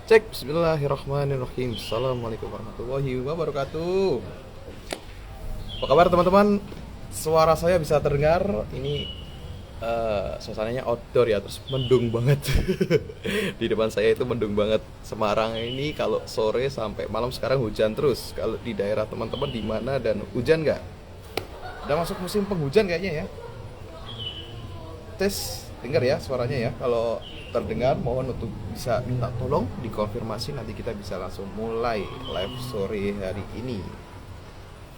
Cek, bismillahirrahmanirrahim. Assalamualaikum warahmatullahi wabarakatuh. Apa kabar teman-teman? Suara saya bisa terdengar. Ini suasananya outdoor ya, terus mendung banget. Di depan saya itu mendung banget. Semarang ini kalau sore sampai malam sekarang hujan terus. Kalau di daerah teman-teman di mana dan hujan nggak? Udah masuk musim penghujan kayaknya ya. Tes, dengar ya suaranya ya. Kalau terdengar mohon untuk bisa minta tolong dikonfirmasi, nanti kita bisa langsung mulai live sore hari ini.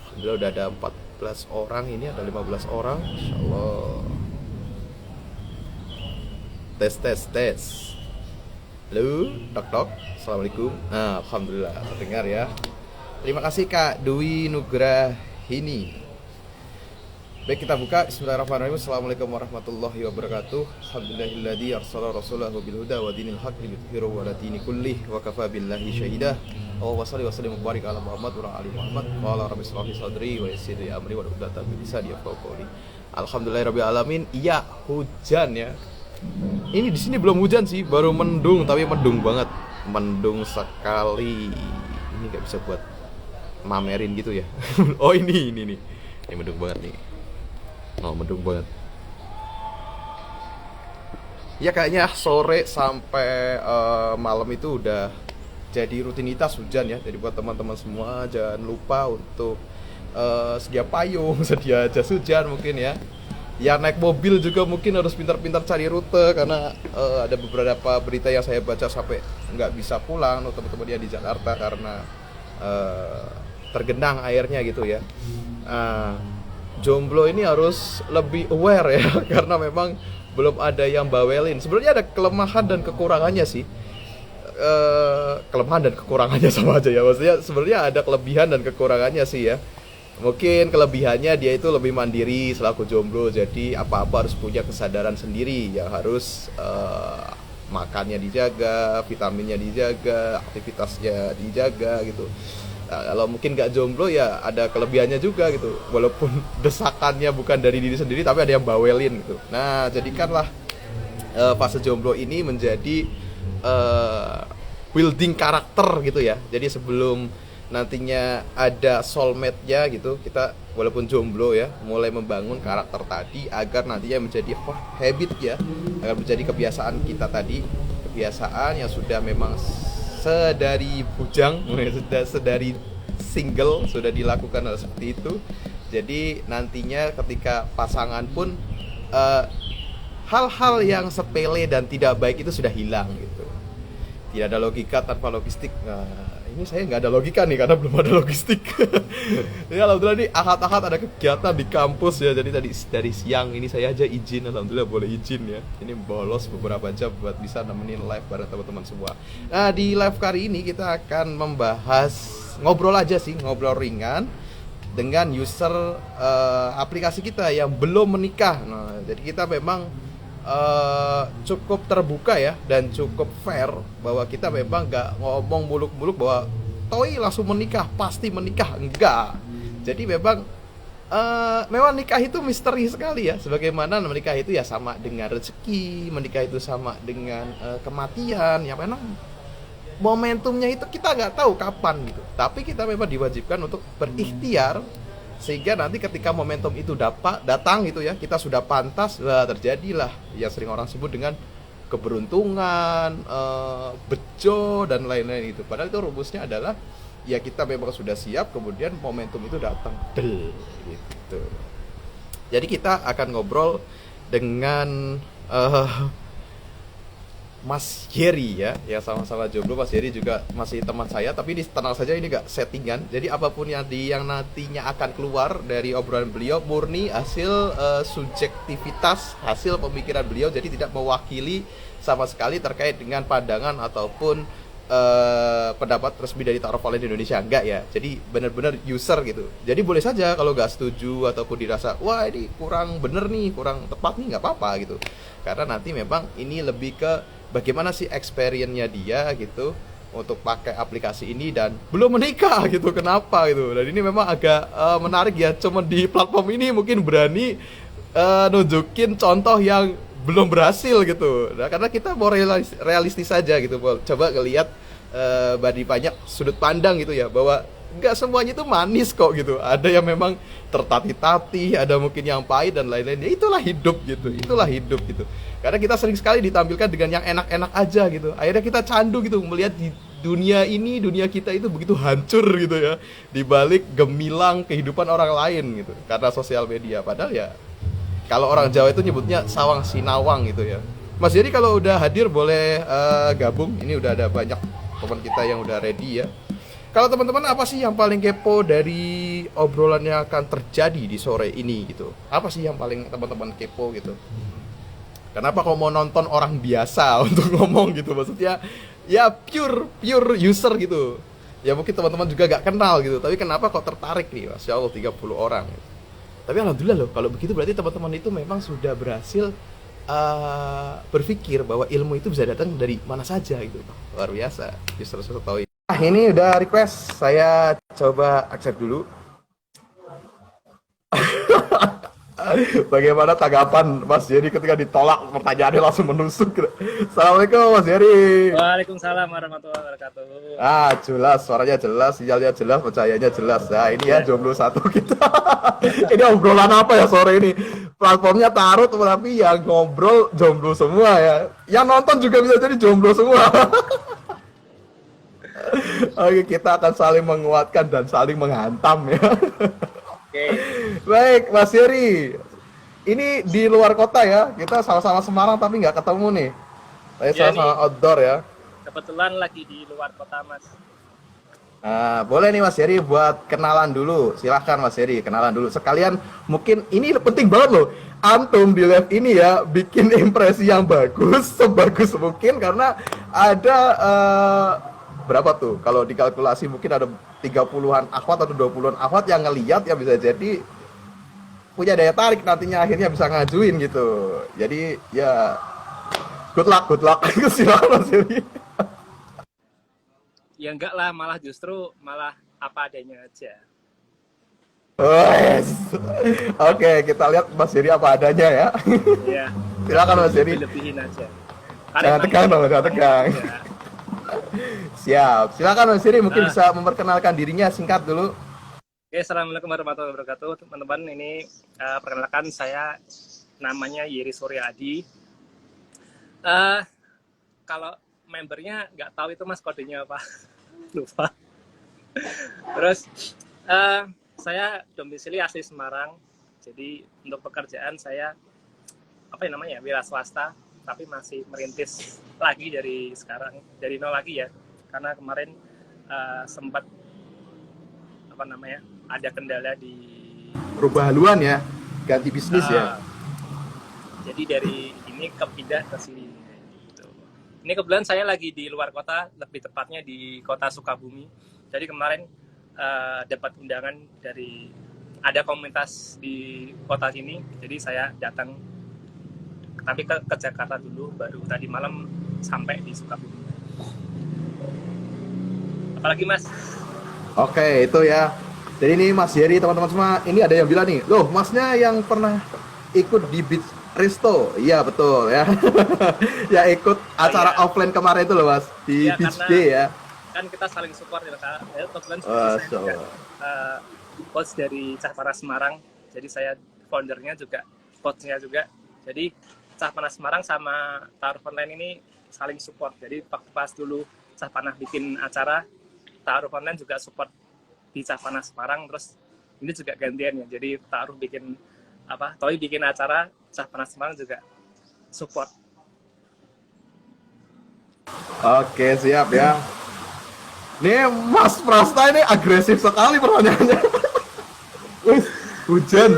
Alhamdulillah udah ada 14 orang, ini ada 15 orang. Insyaallah. Tes tes tes. Halo, tok tok. Assalamualaikum. Nah, alhamdulillah terdengar ya. Terima kasih Kak Dwi Nugrahini. Baik, kita buka. Bismillahirrahmanirrahim. Assalamualaikum warahmatullahi wabarakatuh. Alhamdulillahilladzi arsala rasulahu bil huda wa dinil haqq liyudhhirahu 'ala dini kullih wa kafa billahi syahida. Allahumma shalli wa sallim wa barik ala Muhammad wa ala ali Muhammad. Qala rabbi shrah li sadri wa yassir li amri wa hlul 'uqdatam min lisani yafqahu qawli. Alhamdulillahirabbil alamin. Iya, hujan ya. Ini di sini belum hujan sih, baru mendung, tapi mendung banget. Mendung sekali. Ini enggak bisa buat mamerin gitu ya. Oh, ini nih. Ini mendung banget nih. Oh, mendung banget. Ya kayaknya sore sampai malam itu udah jadi rutinitas hujan ya. Jadi buat teman-teman semua jangan lupa untuk sedia payung, sedia jas hujan mungkin ya. Ya naik mobil juga mungkin harus pintar-pintar cari rute, karena ada beberapa berita yang saya baca sampai nggak bisa pulang untuk teman-teman yang di Jakarta karena tergenang airnya gitu ya. Jomblo ini harus lebih aware ya karena memang belum ada yang bawelin. Sebenarnya ada kelemahan dan kekurangannya sih. Kelemahan dan kekurangannya sama aja ya. Maksudnya sebenarnya ada kelebihan dan kekurangannya sih ya. Mungkin kelebihannya dia itu lebih mandiri selaku jomblo. Jadi apa-apa harus punya kesadaran sendiri. Yang harus makannya dijaga, vitaminnya dijaga, aktivitasnya dijaga gitu. Nah, kalau mungkin gak jomblo ya ada kelebihannya juga gitu. Walaupun desakannya bukan dari diri sendiri tapi ada yang bawelin gitu. Nah, jadikanlah fase jomblo ini menjadi building karakter gitu ya. Jadi sebelum nantinya ada soulmate-nya gitu, kita walaupun jomblo ya mulai membangun karakter tadi agar nantinya menjadi habit ya, agar menjadi kebiasaan kita tadi, kebiasaan yang sudah memang sedari bujang, sudah sedari single sudah dilakukan hal seperti itu. Jadi nantinya ketika pasangan pun hal-hal yang sepele dan tidak baik itu sudah hilang gitu. Tidak ada logika tanpa logistik. Nah, ini saya nggak ada logika nih karena belum ada logistik. Ya alhamdulillah nih ahad-ahad ada kegiatan di kampus ya. Jadi tadi dari siang ini saya aja izin, alhamdulillah boleh izin ya. Ini bolos beberapa jam buat bisa nemenin live bareng teman-teman semua. Nah, di live kali ini kita akan membahas, ngobrol aja sih, ngobrol ringan dengan user aplikasi kita yang belum menikah. Nah, jadi kita memang cukup terbuka ya dan cukup fair bahwa kita memang nggak ngomong muluk-muluk bahwa Toi langsung menikah, pasti menikah, enggak. Jadi memang nikah itu misteri sekali ya. Sebagaimana menikah itu ya sama dengan rezeki, menikah itu sama dengan kematian. Yang memang momentumnya itu kita nggak tahu kapan gitu. Tapi kita memang diwajibkan untuk berikhtiar sehingga nanti ketika momentum itu datang gitu ya, kita sudah pantas, terjadilah yang sering orang sebut dengan keberuntungan, bejo dan lain-lain itu. Padahal itu rumusnya adalah ya kita memang sudah siap, kemudian momentum itu datang gitu. Jadi kita akan ngobrol dengan Mas Jerry ya, yang sama-sama jomblo. Mas Jerry juga masih teman saya, tapi ini tenang saja, ini gak settingan. Jadi apapun yang nantinya akan keluar dari obrolan beliau murni hasil subjektivitas, hasil pemikiran beliau. Jadi tidak mewakili sama sekali terkait dengan pandangan ataupun pendapat resmi dari Ta'aruf Online Indonesia, enggak ya. Jadi benar-benar user gitu. Jadi boleh saja kalau nggak setuju ataupun dirasa wah ini kurang bener nih, kurang tepat nih, nggak apa-apa gitu. Karena nanti memang ini lebih ke bagaimana sih experience-nya dia gitu untuk pakai aplikasi ini dan belum menikah gitu, kenapa gitu. Dan ini memang agak menarik ya, cuma di platform ini mungkin berani nunjukin contoh yang belum berhasil gitu. Nah, karena kita mau realistis saja gitu. Coba ngelihat dari banyak sudut pandang gitu ya, bahwa nggak semuanya itu manis kok gitu. Ada yang memang tertatih-tatih, ada mungkin yang pahit dan lain-lain. Ya itulah hidup gitu, itulah hidup gitu. Karena kita sering sekali ditampilkan dengan yang enak-enak aja gitu. Akhirnya kita candu gitu melihat di dunia ini, dunia kita itu begitu hancur gitu ya, di balik gemilang kehidupan orang lain gitu. Karena sosial media. Padahal ya kalau orang Jawa itu nyebutnya sawang sinawang gitu ya. Mas jadi kalau udah hadir boleh gabung. Ini udah ada banyak teman kita yang udah ready ya. Kalau teman-teman apa sih yang paling kepo dari obrolan yang akan terjadi di sore ini gitu? Apa sih yang paling teman-teman kepo gitu? Kenapa kau mau nonton orang biasa untuk ngomong gitu? Maksudnya ya pure user gitu. Ya mungkin teman-teman juga gak kenal gitu, tapi kenapa kok tertarik nih? Masya Allah 30 orang gitu. Tapi alhamdulillah loh, kalau begitu berarti teman-teman itu memang sudah berhasil berpikir bahwa ilmu itu bisa datang dari mana saja gitu. Luar biasa. User tahu. Ini udah request, saya coba accept dulu. Bagaimana tanggapan Mas Yeri ketika ditolak pertanyaannya langsung menusuk? Assalamualaikum Mas Yeri. Waalaikumsalam warahmatullahi wabarakatuh. Jelas, suaranya jelas, sinyalnya jelas, percayanya jelas. Nah ini ya jomblo satu kita. Ini obrolan apa ya sore ini? Platformnya Tarot, tapi yang ngobrol jomblo semua ya. Yang nonton juga bisa jadi jomblo semua. Oke, kita akan saling menguatkan dan saling menghantam ya. Oke. Baik, Mas Yeri. Ini di luar kota ya. Kita sama-sama Semarang tapi nggak ketemu nih. Saya sama-sama outdoor ya. Kebetulan lagi di luar kota, Mas. Nah, boleh nih Mas Yeri buat kenalan dulu. Silahkan Mas Yeri, kenalan dulu. Sekalian mungkin ini penting banget loh. Antum di live ini ya bikin impresi yang bagus, sebagus mungkin karena ada berapa tuh? Kalau dikalkulasi mungkin ada 30-an akhwat atau 20-an akhwat yang ngeliat ya, bisa jadi punya daya tarik nantinya akhirnya bisa ngajuin gitu. Jadi ya good luck. Silakan Mas Yeri. Ya enggak lah, justru apa adanya aja. Oke, kita lihat Mas Yeri apa adanya ya. Iya. Silakan Mas Yeri. Lebihin aja. Jangan tegang dong, jangan tegang. Siap, silakan Mas Yeri mungkin bisa memperkenalkan dirinya singkat dulu. Oke, assalamualaikum warahmatullahi wabarakatuh, teman-teman. Ini perkenalkan, saya namanya Yeri Suryadi. Kalau membernya nggak tahu itu Mas kodenya apa, lupa. Terus saya domisili asli Semarang, jadi untuk pekerjaan saya wira swasta, tapi masih merintis lagi dari nol lagi ya, karena kemarin sempat ada kendala di berubah haluan ya, ganti bisnis ya. Jadi dari ini kepindah ke sini gitu. Ini kebetulan saya lagi di luar kota, lebih tepatnya di kota Sukabumi. Jadi kemarin dapat undangan dari ada komunitas di kota sini, jadi saya datang, tapi ke Jakarta dulu, baru tadi malam sampai di Sukabumi. Apalagi Mas? Oke, itu ya. Jadi ini Mas Yeri, teman-teman semua, ini ada yang bilang nih, loh Masnya yang pernah ikut di Beach Resto. Iya betul ya. Ya ikut acara offline kemarin itu loh Mas, di Beach Day ya. Kan kita saling support ya Kak. Kebetulan saya juga coach dari Cah Panas Semarang. Jadi saya foundernya juga, coachnya juga. Jadi Cah Panas Semarang sama Taruh Online ini saling support. Jadi pas dulu Cah Panas bikin acara, Taruh Online juga support di Cah Panas Semarang. Terus ini juga gantian ya. Jadi Taruh bikin Toy bikin acara, Cah Panas Semarang juga support. Oke, siap ya. Nih Mas Prasta ini agresif sekali pertanyaannya. Hujan.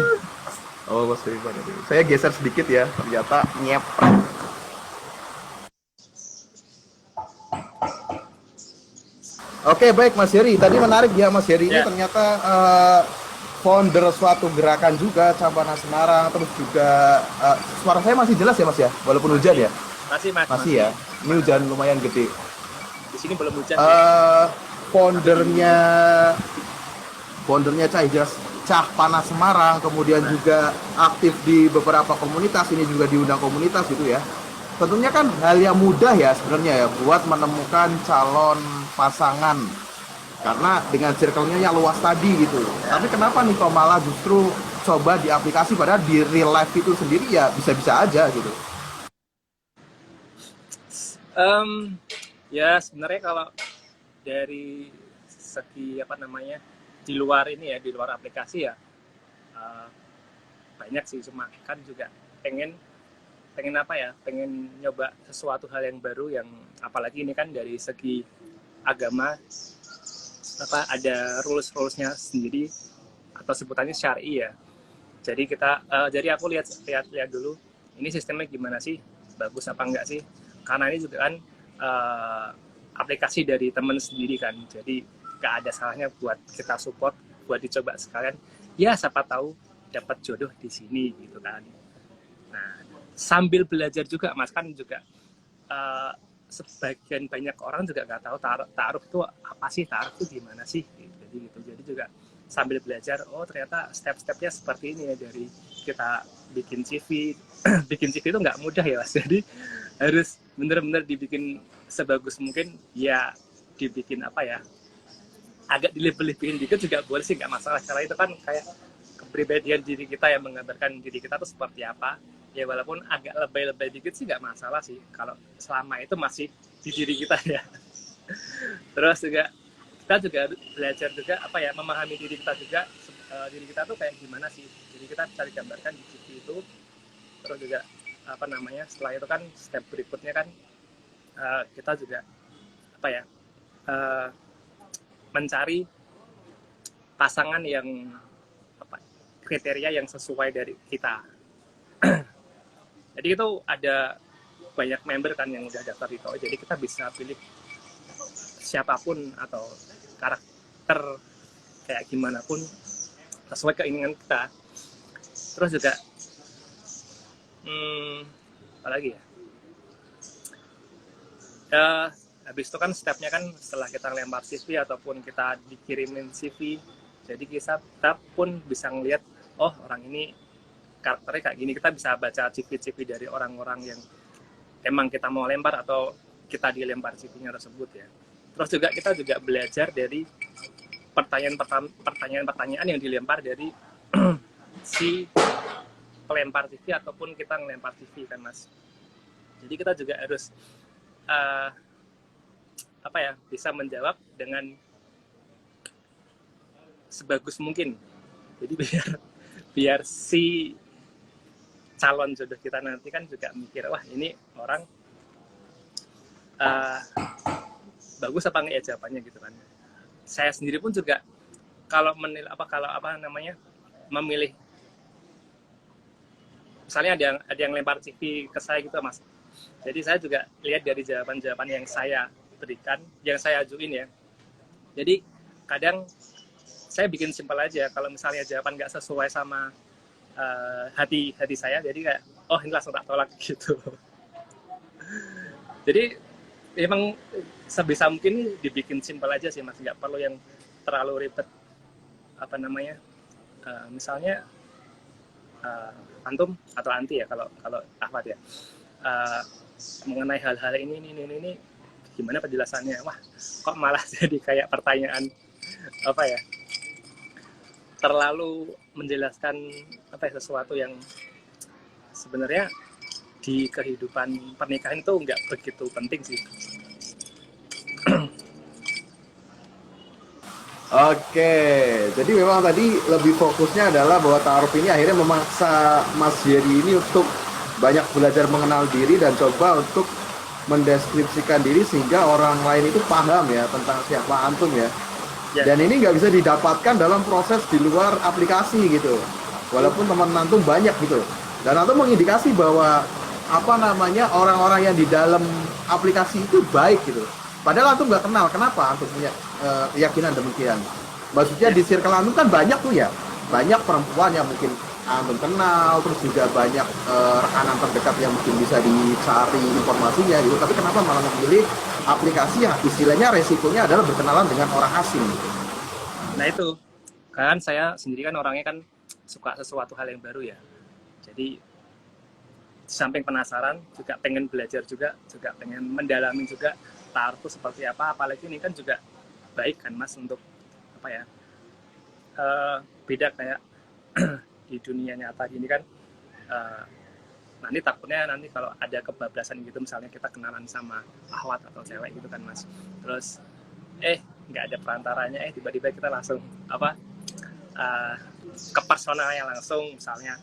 Oh Mas Rifan, saya geser sedikit ya, ternyata nyepret. Oke baik Mas Yeri, tadi menarik ya Mas Yeri ini ternyata founder suatu gerakan juga Cah Panas Semarang, terus juga suara saya masih jelas ya Mas ya, walaupun hujan ya? Masih Mas. Masih ya, ini hujan lumayan gede. Di sini belum hujan. Foundernya Cah Panas Semarang, kemudian juga aktif di beberapa komunitas, ini juga diundang komunitas gitu ya. tentunya kan hal yang mudah ya sebenarnya ya buat menemukan calon pasangan karena dengan circle-nya yang luas tadi gitu. Tapi kenapa nih kok malah justru coba di aplikasi padahal di real life itu sendiri ya bisa-bisa aja gitu. Ya sebenarnya kalau dari segi apa namanya di luar ini ya, di luar aplikasi ya uh, banyak sih, cuma kan juga pengen pengen apa ya, pengen nyoba sesuatu hal yang baru, yang apalagi ini kan dari segi agama apa ada rules-rulesnya sendiri atau sebutannya syar'i ya. Jadi jadi aku lihat dulu ini sistemnya gimana sih, bagus apa enggak sih, karena ini juga kan aplikasi dari temen sendiri kan, jadi gak ada salahnya buat kita support, buat dicoba sekalian ya, siapa tahu dapat jodoh di sini gitu kan. Nah sambil belajar juga mas, kan juga sebagian banyak orang juga nggak tahu ta'aruf itu apa sih, ta'aruf itu gimana sih, jadi juga sambil belajar, oh ternyata step-stepnya seperti ini ya, dari kita bikin CV bikin CV itu nggak mudah ya mas, jadi harus bener-bener dibikin sebagus mungkin ya, dibikin apa ya, agak dilebih-lebihin dikit juga boleh sih, nggak masalah, karena itu kan kayak kepribadian diri kita yang menggambarkan diri kita tuh seperti apa ya, walaupun agak lebay-lebay dikit sih nggak masalah sih kalau selama itu masih di diri kita ya. Terus juga kita juga belajar juga apa ya, memahami diri kita juga, diri kita tuh kayak gimana sih, jadi kita cari gambarkan di CV itu. Terus juga apa namanya, setelah itu kan step berikutnya kan kita juga apa ya, mencari pasangan yang apa, kriteria yang sesuai dari kita. Jadi itu ada banyak member kan yang udah daftar itu, jadi kita bisa pilih siapapun atau karakter kayak gimana pun sesuai keinginan kita. Terus juga apa lagi ya, habis itu kan stepnya kan setelah kita lempar CV ataupun kita dikirimin CV, jadi kita pun bisa ngelihat, oh orang ini karakternya kayak gini. Kita bisa baca CV dari orang-orang yang emang kita mau lempar atau kita dilempar CV-nya tersebut ya. Terus juga kita juga belajar dari pertanyaan-pertanyaan yang dilempar dari si pelempar CV ataupun kita ngelempar CV kan mas. Jadi kita juga harus apa ya, bisa menjawab dengan sebagus mungkin. Jadi biar si calon jodoh kita nanti kan juga mikir, wah ini orang bagus apa enggak ya jawabannya gitu kan. Saya sendiri pun juga kalau memilih, misalnya ada yang lempar CV ke saya gitu mas, jadi saya juga lihat dari jawaban-jawaban yang saya berikan, yang saya ajuin ya. Jadi kadang saya bikin simpel aja, kalau misalnya jawaban nggak sesuai sama hati saya, jadi kayak oh ini langsung tak tolak gitu. Jadi emang sebisa mungkin dibikin simpel aja sih mas, nggak perlu yang terlalu ribet. Apa namanya, misalnya antum atau anti ya, kalau Ahmad ya, mengenai hal-hal ini gimana penjelasannya, wah kok malah jadi kayak pertanyaan apa ya, terlalu menjelaskan apa ya, sesuatu yang sebenarnya di kehidupan pernikahan itu nggak begitu penting sih. Oke, jadi memang tadi lebih fokusnya adalah bahwa ta'aruf ini akhirnya memaksa Mas Jerry ini untuk banyak belajar mengenal diri dan coba untuk mendeskripsikan diri sehingga orang lain itu paham ya tentang siapa antum ya. Dan ini nggak bisa didapatkan dalam proses di luar aplikasi gitu. Walaupun teman antum banyak gitu. Dan antum mengindikasi bahwa apa namanya, orang-orang yang di dalam aplikasi itu baik gitu. Padahal antum nggak kenal. Kenapa antum punya keyakinan demikian? Maksudnya di circle antum kan banyak tuh ya, banyak perempuan yang mungkin antum kenal, terus juga banyak rekanan terdekat yang mungkin bisa dicari informasinya gitu. Tapi kenapa malah memilih aplikasi yang istilahnya resikonya adalah berkenalan dengan orang asing gitu? Nah itu kan saya sendiri kan orangnya kan suka sesuatu hal yang baru ya. Jadi samping penasaran juga pengen belajar juga pengen mendalami juga ta'aruf itu seperti apa, apalagi ini kan juga baik kan Mas untuk apa ya, beda kayak di dunia nyata gini kan, nanti takutnya nanti kalau ada kebablasan gitu, misalnya kita kenalan sama akhwat atau cewek gitu kan Mas, terus nggak ada perantaranya, tiba-tiba kita langsung apa, ke personalnya langsung, misalnya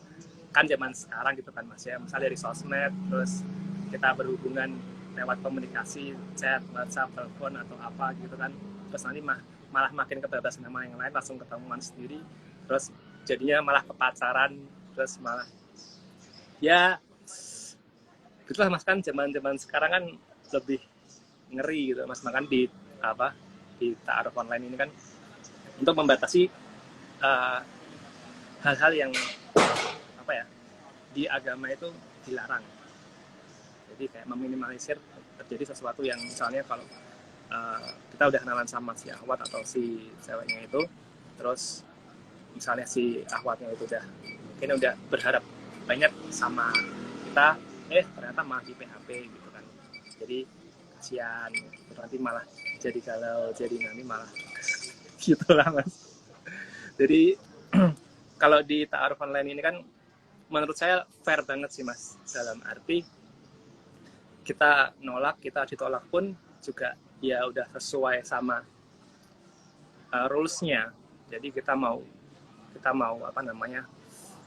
kan zaman sekarang gitu kan Mas ya, misalnya dari sosmed terus kita berhubungan lewat komunikasi, chat, WhatsApp, telepon atau apa gitu kan, terus nanti malah makin kebablasan sama yang lain, langsung ketemuan sendiri, terus jadinya malah kepacaran, terus malah ya gitulah Mas, kan zaman sekarang kan lebih ngeri gitu Mas, makan di ta'aruf online ini kan untuk membatasi hal-hal yang apa ya, di agama itu dilarang. Jadi kayak meminimalisir terjadi sesuatu yang misalnya kalau kita udah kenalan sama si akhwat atau si ceweknya itu, terus misalnya si akhwatnya itu udah berharap banyak sama kita, ternyata malah di PHP gitu kan. Jadi kasihan, nanti malah jadi galau, jadi nanti malah gitulah Mas. Jadi kalau di ta'aruf online ini kan menurut saya fair banget sih Mas, dalam arti kita nolak, kita ditolak pun juga ya udah sesuai sama rules-nya. Jadi kita mau apa namanya,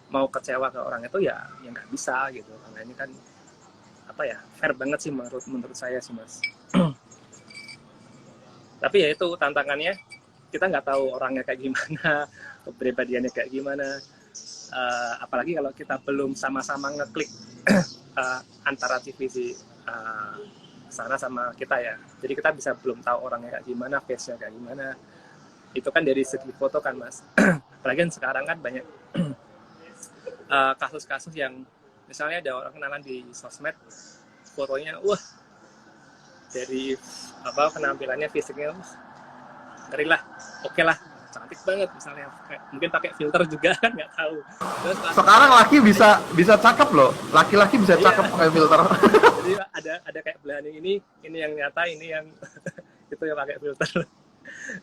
mau kecewa ke orang itu ya nggak bisa gitu, karena ini kan apa ya, fair banget sih menurut saya sih Mas. Tapi ya itu tantangannya, kita nggak tahu orangnya kayak gimana, kepribadiannya kayak gimana, apalagi kalau kita belum sama-sama ngeklik antara TV di sana sama kita ya, jadi kita bisa belum tahu orangnya kayak gimana, face-nya kayak gimana. Itu kan dari segi foto kan Mas. Apalagi sekarang kan banyak kasus-kasus yang misalnya ada orang kenalan di sosmed, fotonya dari apa, penampilannya, fisiknya ngeri lah, oke lah, cantik banget misalnya, mungkin pakai filter juga kan, nggak tahu. Terus sekarang laki bisa cakep loh, laki-laki bisa cakep pakai filter. Jadi ada kayak belahan ini yang nyata, ini yang itu yang pakai filter.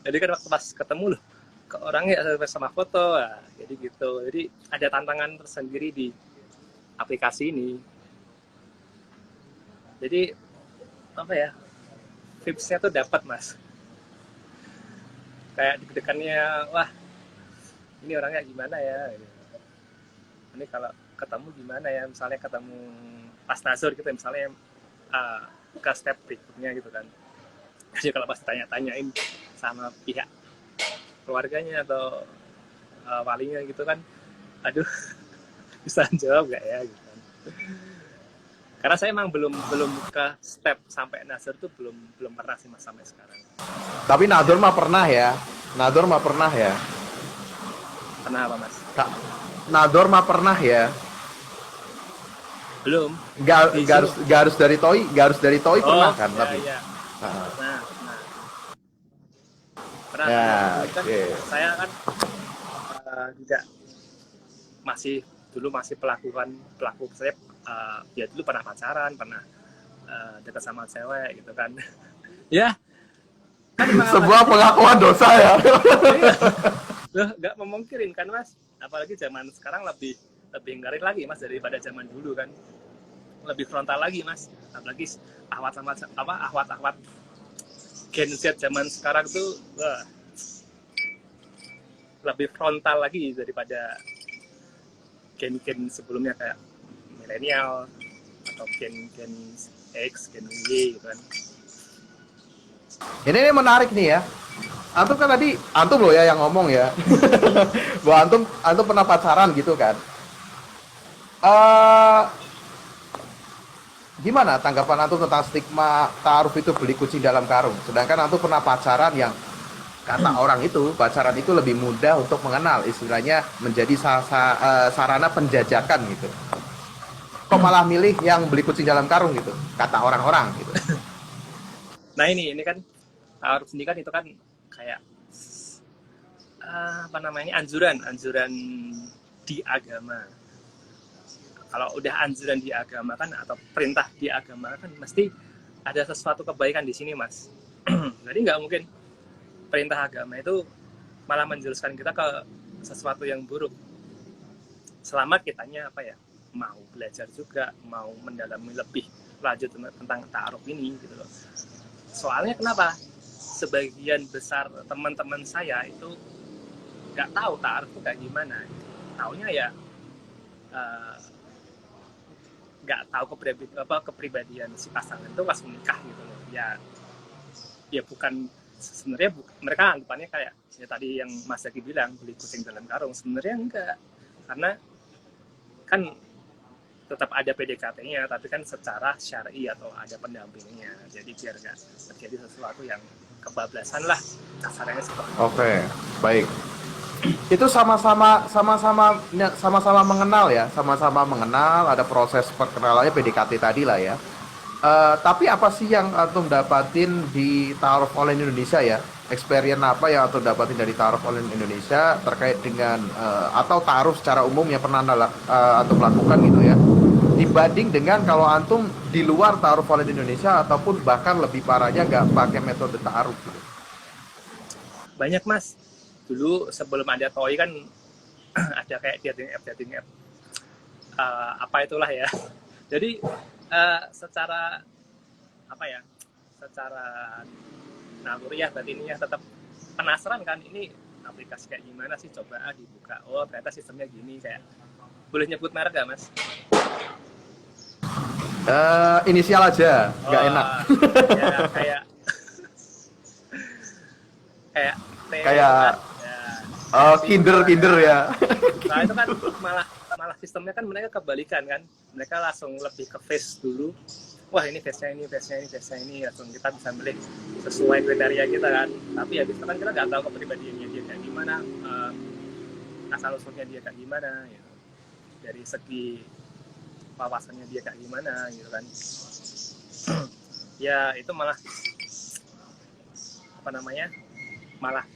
Jadi kan waktu pas ketemu loh, ke orangnya sama foto, jadi gitu. Jadi ada tantangan tersendiri di aplikasi ini. Jadi apa ya, tipsnya tuh dapat Mas, kayak deg-degannya, wah ini orangnya gimana ya, ini kalau ketemu gimana ya, misalnya ketemu pas nazar gitu misalnya, ke step berikutnya gitu kan. Jadi kalau pas tanya-tanyain sama pihak keluarganya atau walinya gitu kan, aduh bisa jawab nggak ya gitu kan. Karena saya emang belum ke step sampai nazar tuh belum pernah sih Mas sampai sekarang. Tapi nador mah pernah ya. Pernah apa Mas? Nador mah pernah ya. Belum. Gak harus dari toy, pernah kan? Ya, Tapi ya. Pernah. Ya, Kan saya kan juga masih pelaku saya, ya dulu pernah pacaran, pernah dekat sama cewek gitu kan. Ya, kan sebuah pengakuan dosa ya. Nggak memungkirin kan Mas, apalagi zaman sekarang lebih ngeri lagi Mas daripada zaman dulu kan, lebih frontal lagi Mas, apalagi ahwat Gen Z zaman sekarang tuh lebih frontal lagi daripada gen sebelumnya kayak milenial atau gen X, gen Y gitu kan. Ini menarik nih ya. Antum kan tadi, antum loh ya yang ngomong ya. Bahwa antum pernah pacaran gitu kan. Gimana tanggapan antum tentang stigma ta'aruf itu beli kucing dalam karung? Sedangkan antum pernah pacaran yang kata orang itu, pacaran itu lebih mudah untuk mengenal, istilahnya menjadi sarana penjajakan gitu. Kok malah milih yang beli kucing dalam karung gitu, kata orang-orang gitu. Nah ini kan ta'aruf ini kan itu kan kayak anjuran di agama. kalau udah anjuran di agama kan atau perintah di agama kan mesti ada sesuatu kebaikan di sini, Mas. Jadi nggak mungkin perintah agama itu malah menjerumuskan kita ke sesuatu yang buruk. Selama kitanya apa ya, mau belajar juga, mau mendalami lebih lanjut tentang ta'aruf ini gitu loh. Soalnya kenapa? Sebagian besar teman-teman saya itu nggak tahu ta'aruf itu kayak gimana. Taunya ya nggak tahu kepribadian si pasangan itu pas menikah gitu loh. Ya bukan, sebenarnya mereka anggapannya kayak ya tadi yang Mas Zaki bilang, beli kucing dalam karung. Sebenarnya enggak, karena kan tetap ada PDKT-nya, tapi kan secara syar'i atau ada pendampingnya. Jadi biar nggak terjadi sesuatu yang kebablasan lah, kasarnya seperti itu. Oke, baik. Itu sama-sama mengenal ya, sama-sama mengenal, ada proses perkenalannya PDKT tadi lah ya. Tapi apa sih yang antum dapatin di Ta'aruf Online Indonesia ya? Experience apa yang antum dapatin dari Ta'aruf Online Indonesia terkait dengan atau ta'aruf secara umum yang pernah antum lakukan gitu ya? Dibanding dengan kalau antum di luar Ta'aruf Online Indonesia ataupun bahkan lebih parahnya nggak pakai metode ta'aruf gitu. Banyak, Mas. Dulu sebelum ada TOI kan ada kayak dating app apa itulah ya. Jadi secara apa ya, secara naluriah batiniah tetap penasaran kan, ini aplikasi kayak gimana sih, coba dibuka, oh ternyata sistemnya gini. Kayak boleh nyebut merek gak, Mas? Inisial aja, nggak enak. Ya, kayak Kayak Kinder ya. Nah itu kan malah sistemnya kan mereka kebalikan kan, mereka langsung lebih ke face dulu. Wah ini face-nya ini, langsung kita bisa milih sesuai kriteria kita kan. Tapi ya kan kita nggak tahu kepribadiannya dia kayak gimana, asal usulnya dia kayak gimana, gitu. Dari segi wawasannya dia kayak gimana gitu kan. Ya itu malah apa namanya, malah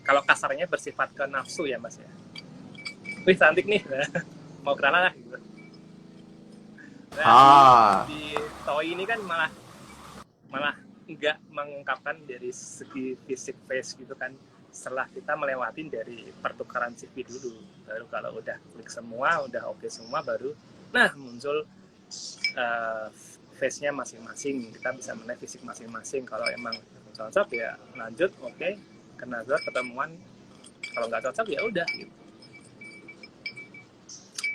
kalau kasarnya bersifat ke nafsu ya, Mas ya. Wih cantik nih, mau kenalan lah gitu. Nah, di TOI ini kan malah nggak mengungkapkan dari segi fisik face gitu kan. Setelah kita melewatin dari pertukaran CV dulu, baru kalau udah klik semua, udah oke semua, baru muncul face-nya masing-masing. Kita bisa menilai fisik masing-masing. Kalau emang cocok ya lanjut, oke. Kenal ketemuan, kalau nggak cocok ya udah gitu.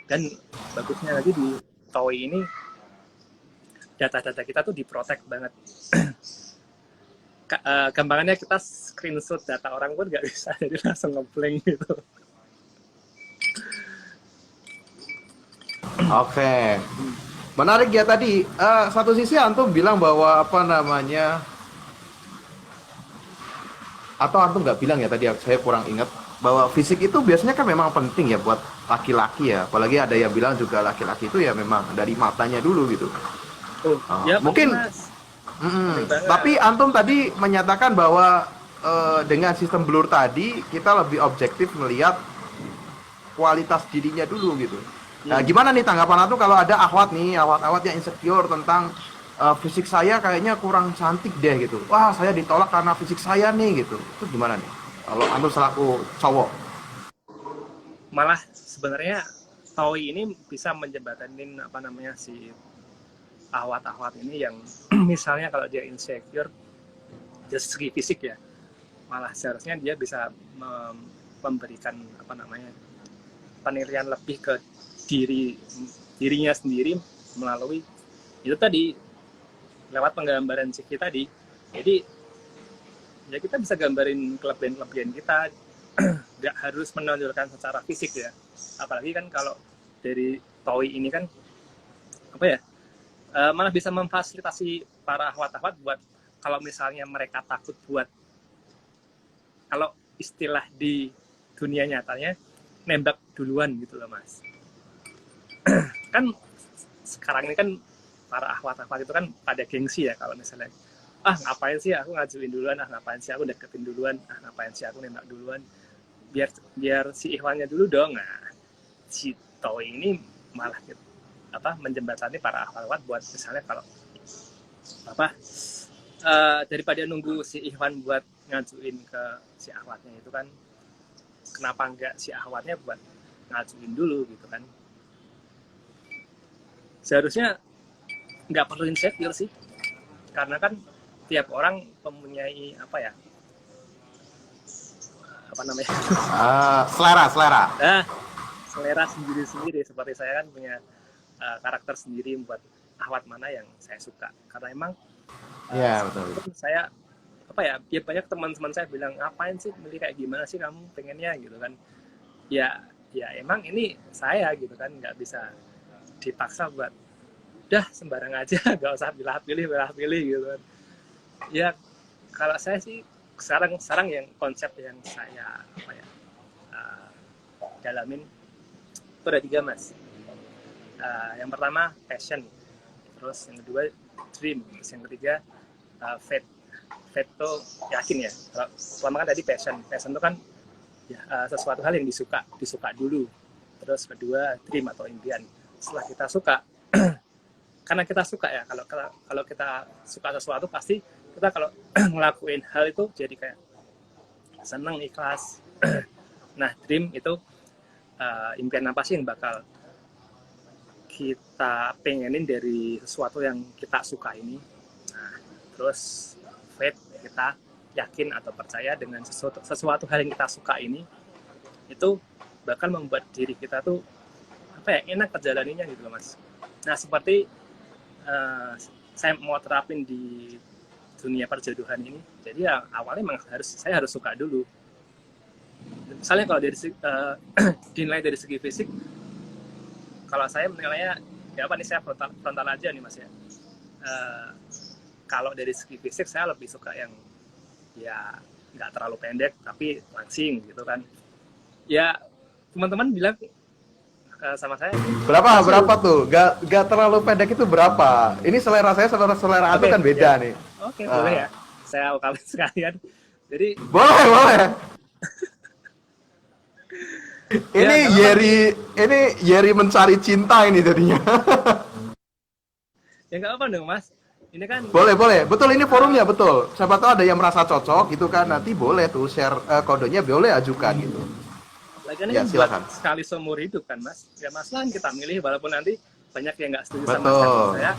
Dan bagusnya lagi di TOI ini data-data kita tuh diprotek banget. Gampangannya kita screenshot data orang pun nggak bisa, jadi langsung ngeblank gitu. Oke. Menarik ya tadi. Satu sisi antum bilang bahwa apa namanya, atau antum nggak bilang ya tadi, saya kurang ingat, bahwa fisik itu biasanya kan memang penting ya buat laki-laki ya, apalagi ada yang bilang juga laki-laki itu ya memang dari matanya dulu gitu. Ya, mungkin tapi antum tadi menyatakan bahwa dengan sistem blur tadi kita lebih objektif melihat kualitas dirinya dulu gitu. Nah, gimana nih tanggapan antum kalau ada akhwat yang insecure tentang fisik saya kayaknya kurang cantik deh gitu. Wah, saya ditolak karena fisik saya nih gitu. Itu gimana nih kalau antum selaku cowok? Malah sebenarnya TOI ini bisa menjembatanin apa namanya si ahwat-ahwat ini yang misalnya kalau dia insecure dari segi fisik ya, malah seharusnya dia bisa memberikan apa namanya penilaian lebih ke dirinya sendiri melalui itu tadi, lewat penggambaran CV tadi. Jadi ya kita bisa gambarin kelebihan kita, nggak harus menonjolkan secara fisik ya. Apalagi kan kalau dari TOI ini kan apa ya, malah bisa memfasilitasi para ahwat-ahwat buat kalau misalnya mereka takut buat, kalau istilah di dunia nyatanya, nembak duluan gitu loh, Mas. Kan sekarang ini kan para ahwat-ahwat itu kan pada gengsi ya, kalau misalnya ngapain sih aku ngajuin duluan, ngapain sih aku deketin duluan, ngapain sih aku nembak duluan, biar si ikhwannya dulu dong. Nah si TOI ini malah gitu, menjembatani para akhwat buat misalnya kalau daripada nunggu si Ikhwan buat ngajuin ke si akhwatnya itu kan, kenapa enggak si akhwatnya buat ngajuin dulu gitu kan. Seharusnya nggak perlu insecure sih, karena kan tiap orang mempunyai Selera. selera sendiri-sendiri. Seperti saya kan punya karakter sendiri buat akhwat mana yang saya suka, karena emang betul. saya ya banyak teman-teman saya bilang, ngapain sih beli kayak gimana sih kamu pengennya gitu kan. Ya emang ini saya gitu kan, nggak bisa dipaksa buat udah sembarang aja, nggak usah pilih gitu kan. Ya kalau saya sih sekarang yang konsep yang saya dalamin itu ada 3 mas. Yang pertama passion, terus yang kedua dream, terus yang ketiga faith. Faith itu yakin ya. Kalau selama kan tadi passion itu kan sesuatu hal yang disuka dulu. Terus kedua dream atau impian. Setelah kita suka, karena kita suka ya, kalau kita suka sesuatu pasti kita kalau ngelakuin hal itu jadi kayak seneng, ikhlas. Nah, dream itu impian apa sih yang bakal kita pengenin dari sesuatu yang kita suka ini. Nah, terus faith, kita yakin atau percaya dengan sesuatu hal yang kita suka ini itu bakal membuat diri kita tuh enak terjalaninya gitu loh mas. Nah seperti saya mau terapin di dunia perjodohan ini, jadi ya awalnya memang saya harus suka dulu. Misalnya kalau dinilai dari segi fisik, kalau saya menilainya saya frontal aja nih mas ya. Kalau dari segi fisik saya lebih suka yang ya nggak terlalu pendek tapi langsing gitu kan. Ya teman-teman bilang sama saya, berapa tuh? Gak terlalu pendek itu berapa? Ini selera saya selera Atu kan beda nih. Oke, boleh ya. Saya kalian sekalian. Jadi boleh. Ini Yeri mencari cinta ini jadinya. Ya nggak apa dong mas. Ini kan boleh. Betul, ini forumnya betul. Siapa tahu ada yang merasa cocok gitu kan, nanti boleh tuh share kodenya, boleh ajukan gitu. Lagian ya, silakan. Sekali seumur hidup kan mas. Ya mas lah kita milih, walaupun nanti banyak yang nggak setuju sama saya.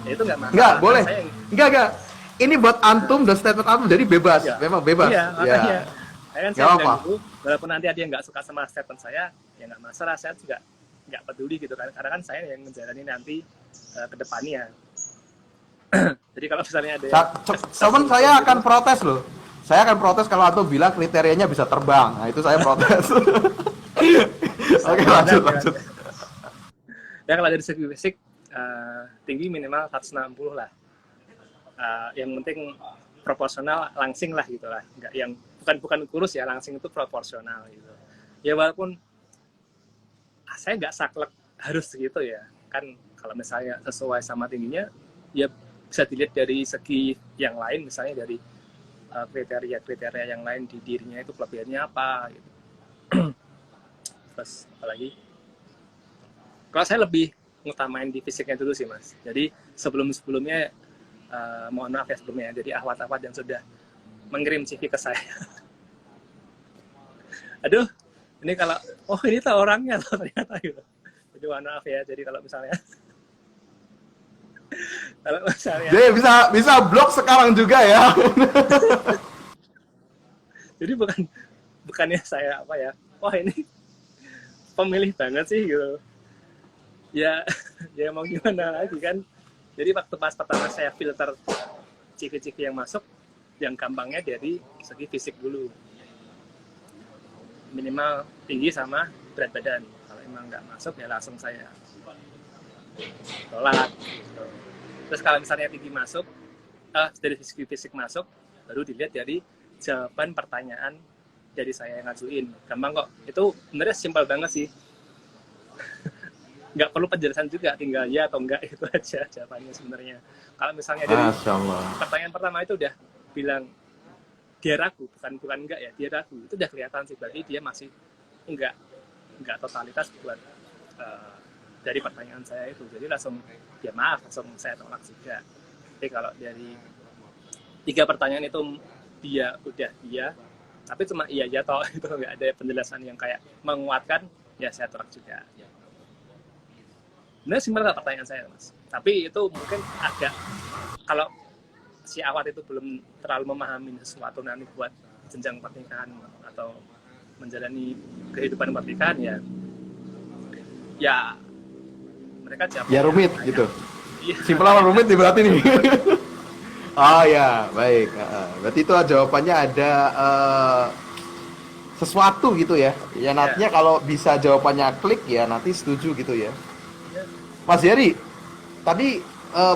Ya itu nggak masalah. Nggak boleh. Nggak. Ini buat antum dan statement antum, jadi bebas. Ya. Memang bebas. Iya, makanya. Saya bilang dulu, walaupun nanti ada yang nggak suka sama statement saya, ya nggak masalah. Saya juga nggak peduli gitu kan. Karena kan saya yang menjalani nanti ke depannya. Jadi kalau misalnya ada teman saya akan protes loh. Saya akan protes kalau antum bilang kriterianya bisa terbang. Nah, itu saya protes. Oke, lanjut. Ya kalau dari segi fisik tinggi minimal 160 lah. Yang penting proporsional, langsing lah gitu lah. Enggak yang bukan kurus ya, langsing itu proporsional gitu. Ya walaupun saya nggak saklek harus gitu ya. Kan kalau misalnya sesuai sama tingginya, ya bisa dilihat dari segi yang lain, misalnya dari kriteria yang lain di dirinya itu kelebihannya apa gitu. Terus apalagi kalau saya lebih ngutamain di fisiknya dulu sih mas. Jadi sebelumnya mohon maaf ya sebelumnya, jadi akhwat-akhwat yang sudah mengirim CV ke saya. Aduh, ini kalau ini tuh orangnya loh ternyata gitu. Jadi mohon maaf ya, jadi kalau misalnya jadi bisa blok sekarang juga ya. Jadi bukannya saya ini pemilih banget sih gitu. Ya mau gimana lagi kan. Jadi waktu pas pertama saya filter CV yang masuk, yang gampangnya dari segi fisik dulu. Minimal tinggi sama berat badan. Kalau emang nggak masuk ya langsung saya tolak gitu. Terus kalau misalnya tinggi masuk, dari segi fisik masuk, baru dilihat dari jawaban pertanyaan dari saya yang ngajuin. Gampang kok, itu sebenarnya simpel banget sih. Nggak perlu penjelasan juga, tinggal ya atau enggak, itu aja jawabannya sebenarnya. Kalau misalnya dari pertanyaan pertama itu udah bilang dia ragu, bukan enggak ya, dia ragu, itu udah kelihatan sih, berarti dia masih enggak totalitas buat dari pertanyaan saya itu. Jadi langsung ya maaf, langsung saya tolak juga. Jadi kalau dari 3 pertanyaan itu dia udah iya, tapi cuma iya aja toh, itu nggak ada penjelasan yang kayak menguatkan, ya saya tolak juga. Benar simpel pertanyaan saya, Mas. Tapi itu mungkin agak, kalau si awat itu belum terlalu memahami sesuatu nanti buat jenjang pernikahan atau menjalani kehidupan pernikahan, ya mereka jawab Ya rumit gitu. Iya. Simpel apa rumit nih berarti nih? Oh ya, baik. Berarti itu jawabannya ada sesuatu gitu ya. Ya nantinya kalau bisa jawabannya klik ya nanti setuju gitu ya. Mas Heri, tadi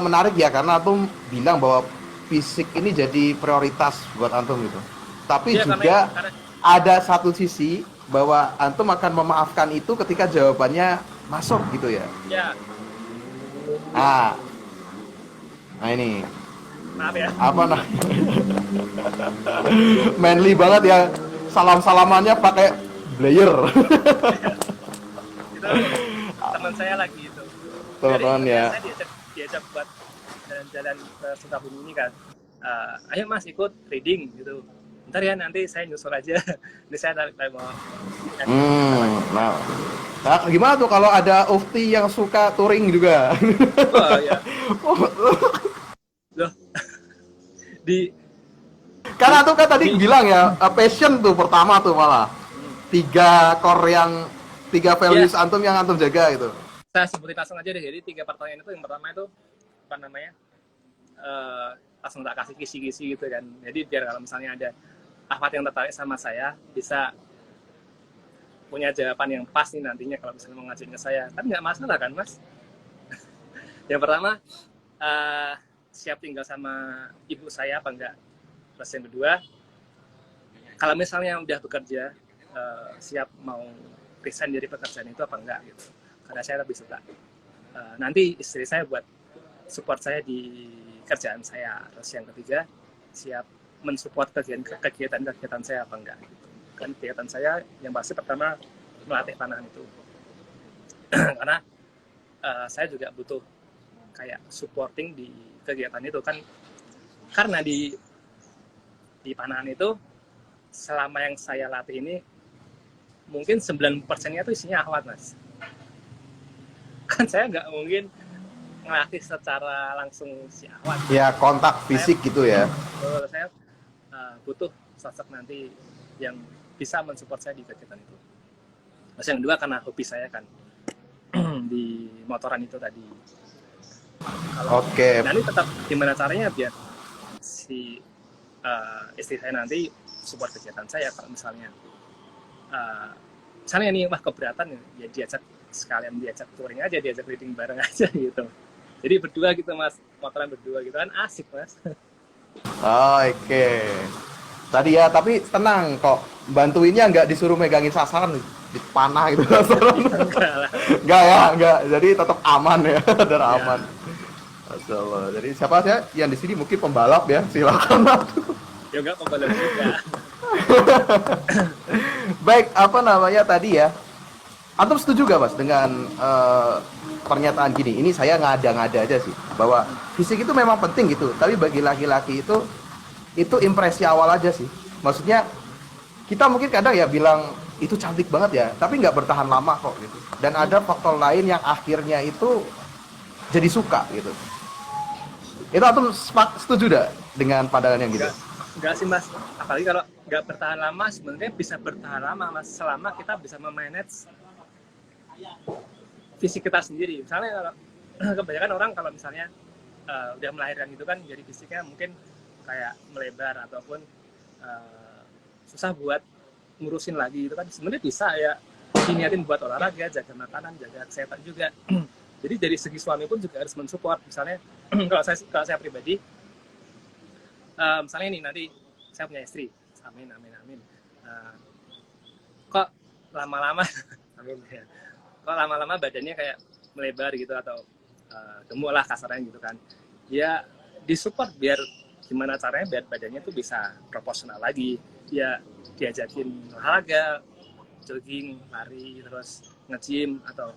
menarik ya karena Antum bilang bahwa fisik ini jadi prioritas buat Antum gitu. Tapi Ya, juga karena ada satu sisi bahwa Antum akan memaafkan itu ketika jawabannya masuk gitu ya. ya, Nah, nah ini maaf ya. apa nah? Manly banget ya. Salam-salamannya pakai blayer. Itu teman saya lagi itu. Teman-teman ya. Saya diajak buat jalan-jalan ke Sukabumi ini kan. Ayo Mas ikut reading gitu. Ntar ya nanti saya nyusul aja. Ini saya mau. Nah, gimana tuh kalau ada Ufti yang suka touring juga? Oh ya. Loh. Karena tuh kan tadi bilang ya, passion tuh pertama tuh malah. 3 values Antum yang Antum jaga itu. Saya sebutin langsung aja deh. Jadi 3 pertanyaan itu, yang pertama itu apa namanya? Langsung tak kasih kisi-kisi gitu kan. Jadi biar kalau misalnya ada ahwat yang tertarik sama saya bisa punya jawaban yang pas nih nantinya kalau misalnya mau ngajuin ke saya, kan nggak masalah kan Mas. Yang pertama, siap tinggal sama ibu saya apa enggak. Terus yang kedua, kalau misalnya udah bekerja, siap mau resign dari pekerjaan itu apa enggak gitu. Karena saya lebih suka nanti istri saya buat support saya di kerjaan saya. Terus yang ketiga, siap mensupport kegiatan saya apa enggak gitu. Kan kegiatan saya yang pasti pertama melatih panahan itu. Karena saya juga butuh kayak supporting di kegiatan itu kan, karena di panahan itu selama yang saya latih ini mungkin 90%-nya itu isinya ahwat Mas. Kan saya nggak mungkin ngelatih secara langsung si ahwat. Ya kontak fisik gitu ya. Saya butuh sosok nanti yang bisa mensupport saya di kegiatan itu. Terus yang kedua karena hobi saya kan di motoran itu tadi. Oke. Nah ini tetap gimana caranya biar si istri saya nanti support kegiatan saya. Kalau misalnya nih wah keberatan ya diajak touring aja, diajak reading bareng aja gitu. Jadi berdua gitu Mas, motoran berdua gitu kan asik Mas. Oke. Tadi ya, tapi tenang kok, bantuinnya nggak disuruh megangin sasaran di panah gitu sasaran. Enggak ya, enggak. Jadi tetap aman ya, dan aman. Masya Allah. Jadi siapa sih yang di sini mungkin pembalap ya, silakan. Ya enggak pembalap juga. Baik, apa namanya tadi ya? Antum setuju gak Mas dengan pernyataan gini? Ini saya ngada-ngada aja sih, bahwa fisik itu memang penting gitu, tapi bagi laki-laki itu impresi awal aja sih. Maksudnya kita mungkin kadang ya bilang itu cantik banget ya, tapi nggak bertahan lama kok gitu. Dan ada faktor lain yang akhirnya itu jadi suka gitu. Itu Antum setuju gak dengan pandangan yang gitu? Enggak sih Mas, apalagi kalau nggak bertahan lama, sebenarnya bisa bertahan lama Mas, selama kita bisa memanage fisik kita sendiri. Misalnya kalau kebanyakan orang kalau misalnya udah melahirkan gitu kan, jadi fisiknya mungkin kayak melebar ataupun susah buat ngurusin lagi itu kan, sebenarnya bisa ya diniatin buat olahraga, jaga makanan, jaga kesehatan juga. Jadi dari segi suami pun juga harus mensupport. Misalnya kalau saya pribadi, misalnya ini nanti saya punya istri, amin. Kok lama-lama, amin ya. Kok lama-lama badannya kayak melebar gitu atau gemuk lah kasarnya gitu kan. Ya disupport biar gimana caranya biar badannya tuh bisa proporsional lagi. Ya diajakin olahraga, jogging, lari, terus nge-gym atau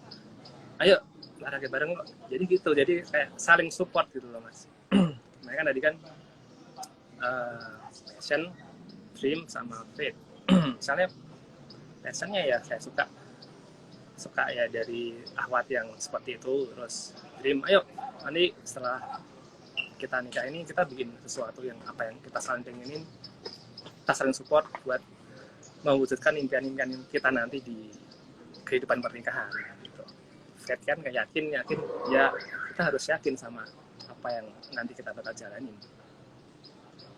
ayo olahraga bareng kok. Jadi gitu, jadi kayak saling support gitu loh Mas. Makanya kan tadi kan passion, dream, sama faith. Misalnya passionnya ya saya suka ya dari Ahwat yang seperti itu, terus dream, ayo nanti setelah kita nikah ini kita bikin sesuatu yang apa yang kita saling pengenin, kita saling support buat mewujudkan impian-impian kita nanti di kehidupan pernikahan gitu. Faith kan kayak yakin ya, kita harus yakin sama apa yang nanti kita bakal jalanin,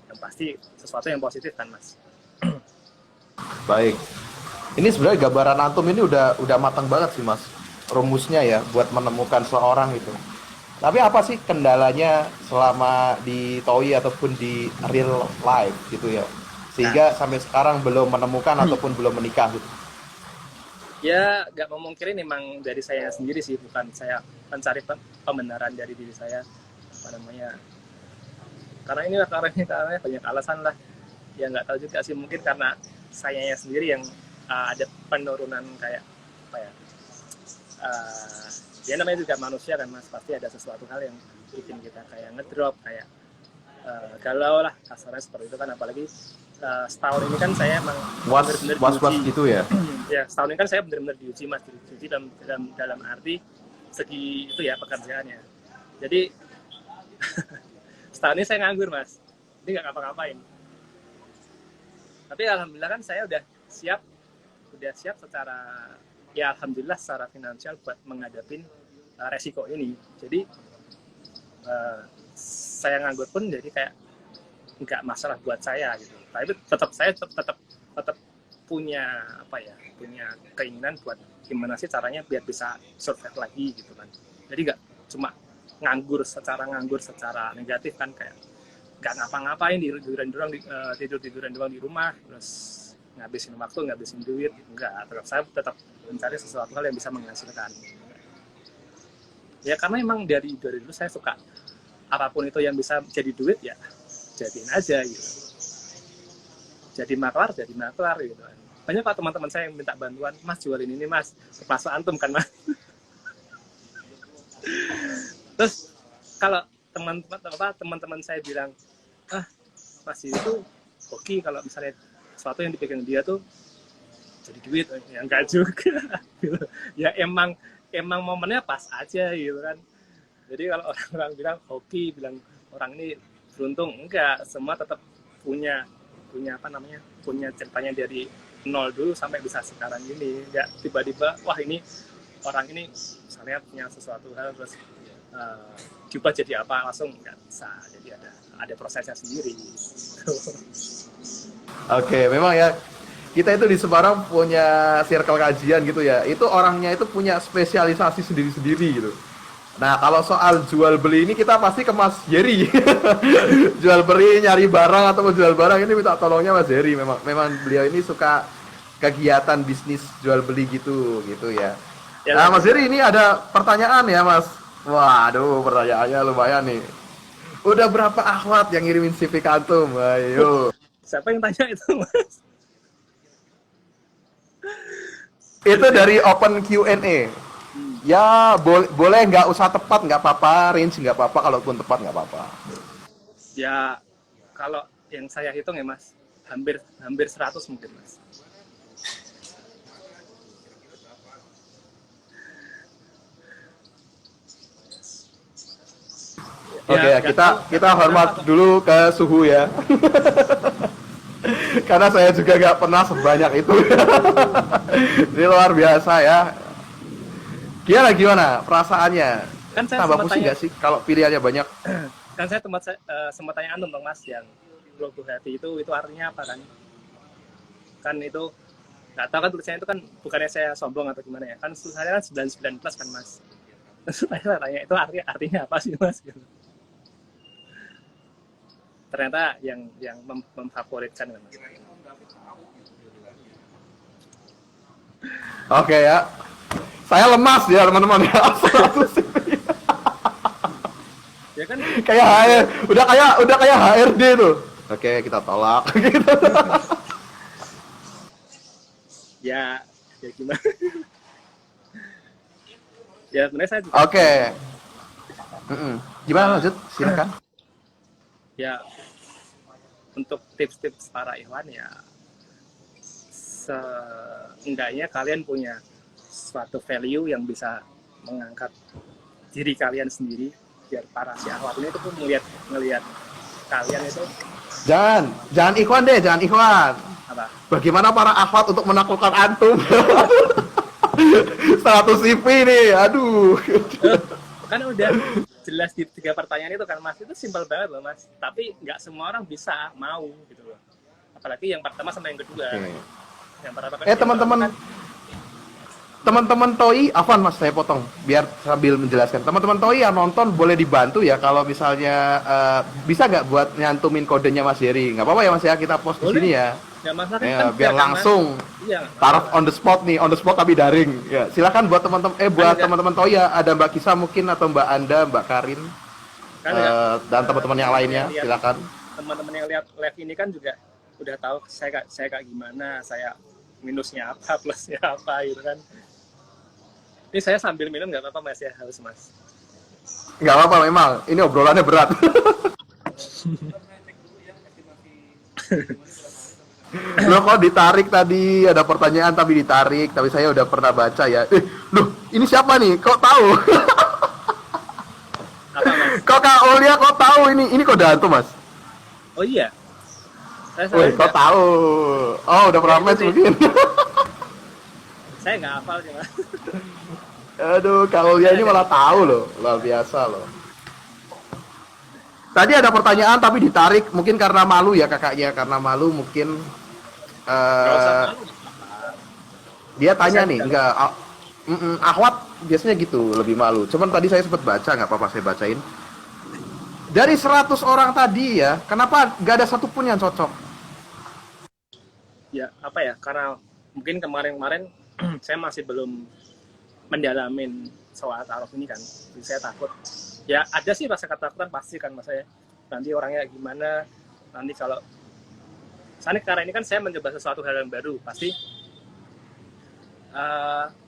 yang pasti sesuatu yang positif kan Mas. Baik. Ini sebenarnya gambaran antum ini udah matang banget sih Mas. Rumusnya ya buat menemukan seorang itu. Tapi apa sih kendalanya selama di TOI ataupun di real life gitu ya? Sehingga sampai sekarang belum menemukan ataupun belum menikah gitu. Ya, nggak memungkiri memang dari saya sendiri sih, bukan saya mencari pembenaran dari diri saya, apa namanya. Karena banyak alasan lah. Ya nggak tahu juga sih, mungkin karena sayanya sendiri yang ada penurunan kayak apa ya, ya namanya juga manusia kan Mas, pasti ada sesuatu hal yang bikin kita kayak ngedrop, kayak galau lah kasarnya seperti itu kan. Apalagi setahun ini kan saya emang benar-benar was gitu ya. Ya setahun ini kan saya benar-benar diuji Mas, diuji dalam arti segi itu ya pekerjaannya. Jadi setahun ini saya nganggur Mas, jadi nggak ngapa-ngapain. Tapi alhamdulillah kan saya udah siap secara, ya alhamdulillah secara finansial buat menghadapi resiko ini. Jadi saya nganggur pun jadi kayak nggak masalah buat saya gitu. Tapi saya tetap punya punya keinginan buat gimana sih caranya biar bisa survive lagi gitu kan. Jadi nggak cuma nganggur secara negatif kan, kayak nggak ngapa-ngapain, tidur-tiduran doang di rumah, terus ngabisin duit, enggak. Saya tetap mencari sesuatu hal yang bisa menghasilkan. Ya karena emang dari dulu saya suka apapun itu yang bisa jadi duit ya jadiin aja gitu. Jadi maklar gitu kan. Banyak pak teman-teman saya yang minta bantuan, Mas jualin ini Mas, kepasok antum kan Mas. Terus kalau teman-teman saya bilang, Mas itu oke kalau misalnya sesuatu yang dipegang dia tuh jadi duit, ya enggak juga. Ya emang momennya pas aja gitu kan. Jadi kalau orang bilang hoki, bilang orang ini beruntung, enggak, semua tetap punya ceritanya dari nol dulu sampai bisa sekarang ini. Enggak tiba-tiba wah ini orang ini misalnya punya sesuatu hal terus coba jadi apa langsung, nggak bisa. Jadi ada prosesnya sendiri. Oke, memang ya kita itu di Semarang punya circle kajian gitu ya. Itu orangnya itu punya spesialisasi sendiri-sendiri gitu. Nah, kalau soal jual beli ini kita pasti ke Mas Jerry. Jual beli, nyari barang atau jual barang ini minta tolongnya Mas Jerry. Memang beliau ini suka kegiatan bisnis jual beli gitu ya. Nah, Mas Jerry ini ada pertanyaan ya, Mas. Waduh, pertanyaannya lumayan nih. Udah berapa akhwat yang ngirimin CV ke antum? Ayo. Siapa yang tanya itu, Mas? Itu dari open Q&A. Ya, boleh nggak usah tepat, nggak apa-apa, range nggak apa-apa, kalaupun tepat nggak apa-apa. Ya, kalau yang saya hitung ya Mas, hampir 100 mungkin Mas. Oke, ya, kita hormat dulu ke suhu ya. Karena saya juga nggak pernah sebanyak itu. Ini luar biasa ya. Gimana perasaannya? Kan saya tambah pusing nggak sih kalau pilihannya banyak? Kan saya sempat tanya antum dong Mas, yang logo hati itu artinya apa kan? Kan itu nggak tahu kan, tulisannya itu kan bukannya saya sombong atau gimana ya? Kan tulisannya kan 99 plus kan Mas. Saya tanya itu artinya apa sih Mas? Ternyata yang memfavoritkan kan Mas. Oke ya. Saya lemas ya teman-teman ya. Ya kan kayak udah kayak HRD tuh. Oke, kita tolak. ya gimana? Ya sebenarnya saya juga Oke. Gimana lanjut? Silakan. ya untuk tips-tips para Ikhwan ya seenggaknya kalian punya suatu value yang bisa mengangkat diri kalian sendiri biar para si akhwat ini itu pun ngelihat kalian itu Jangan ikhwan deh, jangan ikhwan. apa Bagaimana para akhwat untuk menaklukkan antum? 100 CV nih, aduh. kan udah jelas di 3 pertanyaan itu kan Mas, itu simpel banget loh Mas, tapi nggak semua orang bisa mau gitu loh, apalagi yang pertama sama yang kedua. Yang pertama kan Teman-teman Toi, Afwan Mas, saya potong biar sambil menjelaskan. Teman-teman Toi yang nonton boleh dibantu ya kalau misalnya bisa nggak buat nyantumin kodenya Mas Heri? Nggak apa-apa ya Mas ya, kita post di Boleh. sini ya. Nggak masalah Ya, kan, biar kan, langsung Mas? Iya, taruh on the spot nih, on the spot tapi daring. Ya, silakan buat teman-teman buat Kan teman-teman Toi ya, ada Mbak Kisah mungkin atau Mbak Anda, Mbak Karin kan dan teman-teman yang lainnya, silakan. teman-teman yang lihat live ini kan juga udah tahu saya kayak gimana, saya minusnya apa, plusnya apa gitu kan. Ini saya sambil minum nggak apa-apa Mas ya, haus Mas. Nggak apa-apa memang, ini obrolannya berat. Loh kok ditarik tadi, ada pertanyaan tapi ditarik, tapi saya udah pernah baca ya. Loh, ini siapa nih? Kok tahu? Apa Mas? Kok Kak Olia kok tahu ini kode hantu, Mas? Oh iya. Wih, kok tahu? Oh, udah pernah match mungkin. Saya nggak hafal sih Mas. Aduh, Kak Olia ini malah tahu loh, luar biasa loh. Tadi ada pertanyaan tapi ditarik, mungkin karena malu ya kakaknya, karena malu mungkin. Nggak usah malu. Dia tanya nih, enggak, akhwat biasanya gitu, lebih malu. Cuman tadi saya sempat baca, nggak apa-apa saya bacain. Dari 100 orang tadi ya, kenapa nggak ada satupun yang cocok? Ya apa ya, karena mungkin kemarin-kemarin saya masih belum mendalamin soal taruh ini kan, jadi saya takut. Ya ada sih rasa ketakutan pasti kan Mas saya. Nanti orangnya gimana, nanti kalau misalnya karena ini kan saya mencoba sesuatu hal yang baru, pasti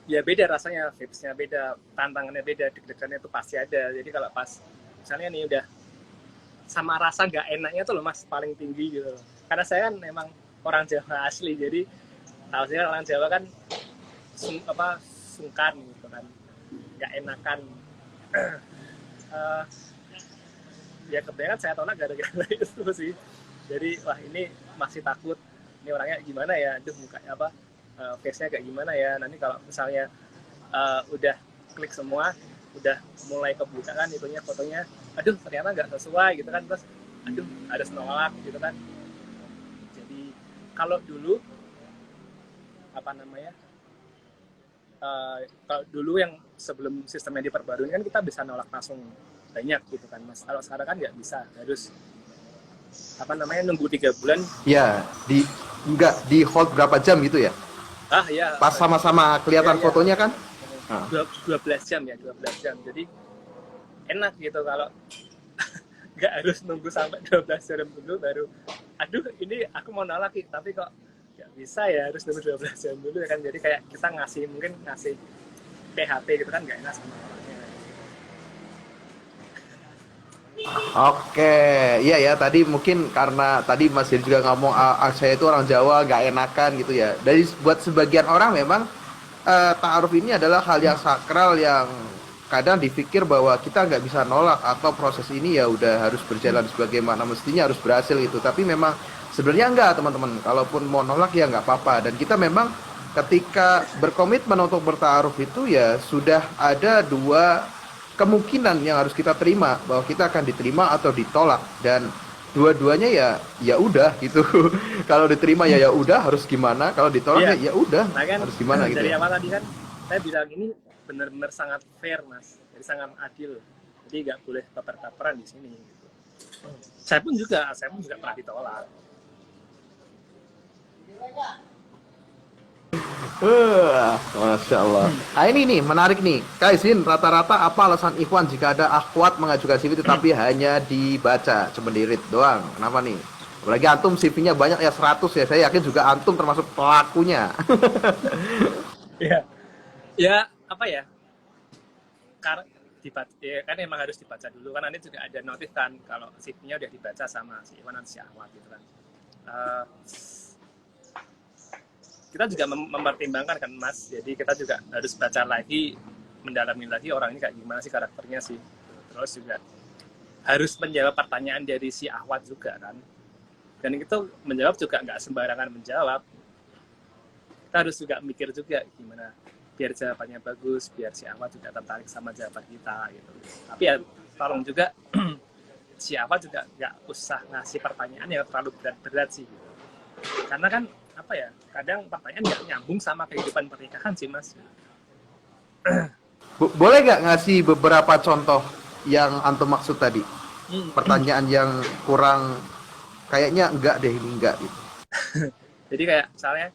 ya beda rasanya, vibes-nya beda, tantangannya beda, deg-degannya itu pasti ada. Jadi kalau pas misalnya nih udah sama rasa nggak enaknya tuh loh Mas, paling tinggi gitu loh. Karena saya kan memang orang Jawa asli, jadi harusnya orang Jawa kan sungkan gitu kan, nggak enakan. Ya kebanyakan saya tolak gara-gara itu sih. Jadi wah ini masih takut, ini orangnya gimana ya, aduh mukanya apa, face-nya kayak gimana ya, nanti kalau misalnya udah klik semua, udah mulai kebuka kan itunya, fotonya, aduh ternyata nggak sesuai gitu kan, terus aduh ada senolak gitu kan. Jadi kalau dulu apa namanya, kalau dulu yang sebelum sistemnya diperbarui kan kita bisa nolak langsung banyak gitu kan Mas. Kalau sekarang kan nggak bisa, harus apa namanya, nunggu 3 bulan. Ya, di hold berapa jam gitu ya? Ya Pas sama-sama kelihatan ya. fotonya kan? 12 jam ya, 12 jam. Jadi enak gitu kalau nggak harus nunggu sampai 12 jam dulu baru, aduh ini aku mau nolak tapi kok nggak bisa ya, harus nunggu 12 jam dulu ya kan. Jadi kayak kita mungkin ngasih PHP gitu kan, nggak enak sama orangnya. Oke, iya ya, tadi mungkin karena tadi Mas Yen juga ngomong saya itu orang Jawa gak enakan gitu ya. Dari buat sebagian orang memang ta'aruf ini adalah hal yang sakral yang kadang dipikir bahwa kita nggak bisa nolak atau proses ini ya udah harus berjalan sebagaimana mestinya, harus berhasil gitu. Tapi memang sebenarnya enggak teman-teman. Kalaupun mau nolak ya nggak apa-apa. Dan kita memang ketika berkomitmen untuk berta'aruf itu ya sudah ada 2 kemungkinan yang harus kita terima, bahwa kita akan diterima atau ditolak, dan dua-duanya ya udah gitu. Kalau diterima ya udah, harus gimana, kalau ditolak ya udah, nah, kan, harus gimana gitu. Dari awal tadi kan saya bilang ini benar-benar sangat fair Mas, jadi sangat adil, jadi nggak boleh baper-baperan di sini gitu. Saya pun juga pernah ditolak. Masya Allah. Nah ini nih menarik nih, Kaisin, rata-rata apa alasan Ikhwan jika ada akhwat mengajukan CV tetapi hanya dibaca cembendirit doang? Kenapa nih? Apalagi antum CV-nya banyak ya, 100 ya. Saya yakin juga antum termasuk pelakunya. Ya apa ya? karena dibaca, ya kan emang harus dibaca dulu kan, nanti juga ada notif kan kalau CV-nya udah dibaca sama si Iwan atau si Ahmad gitu kan. Kita juga mempertimbangkan kan Mas, jadi kita juga harus baca lagi, mendalami lagi orang ini kayak gimana sih karakternya sih, terus juga harus menjawab pertanyaan dari si Ahwat juga kan, dan itu menjawab juga nggak sembarangan menjawab, kita harus juga mikir juga gimana biar jawabannya bagus, biar si Ahwat juga tertarik sama jawaban kita gitu. Tapi ya tolong juga si Ahwat juga nggak usah ngasih pertanyaan yang terlalu berat-berat sih gitu. Karena kan apa ya, kadang pertanyaan nggak nyambung sama kehidupan pernikahan sih Mas. Boleh nggak ngasih beberapa contoh yang antum maksud tadi? Pertanyaan yang kurang, kayaknya enggak deh, ini enggak gitu. Jadi kayak misalnya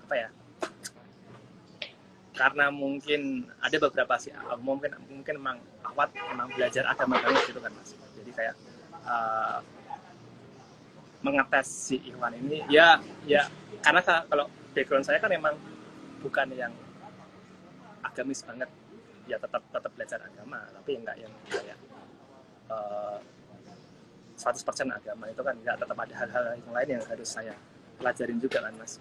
apa ya, karena mungkin ada beberapa sih, mungkin emang Ahwat emang belajar agama banget gitu kan Mas. Jadi kayak mengetes si Iwan ini ya karena kalau background saya kan emang bukan yang agamis banget, ya tetap belajar agama, tapi enggak yang kayak 100% agama itu kan, enggak, tetap ada hal-hal yang lain yang harus saya pelajarin juga kan Mas.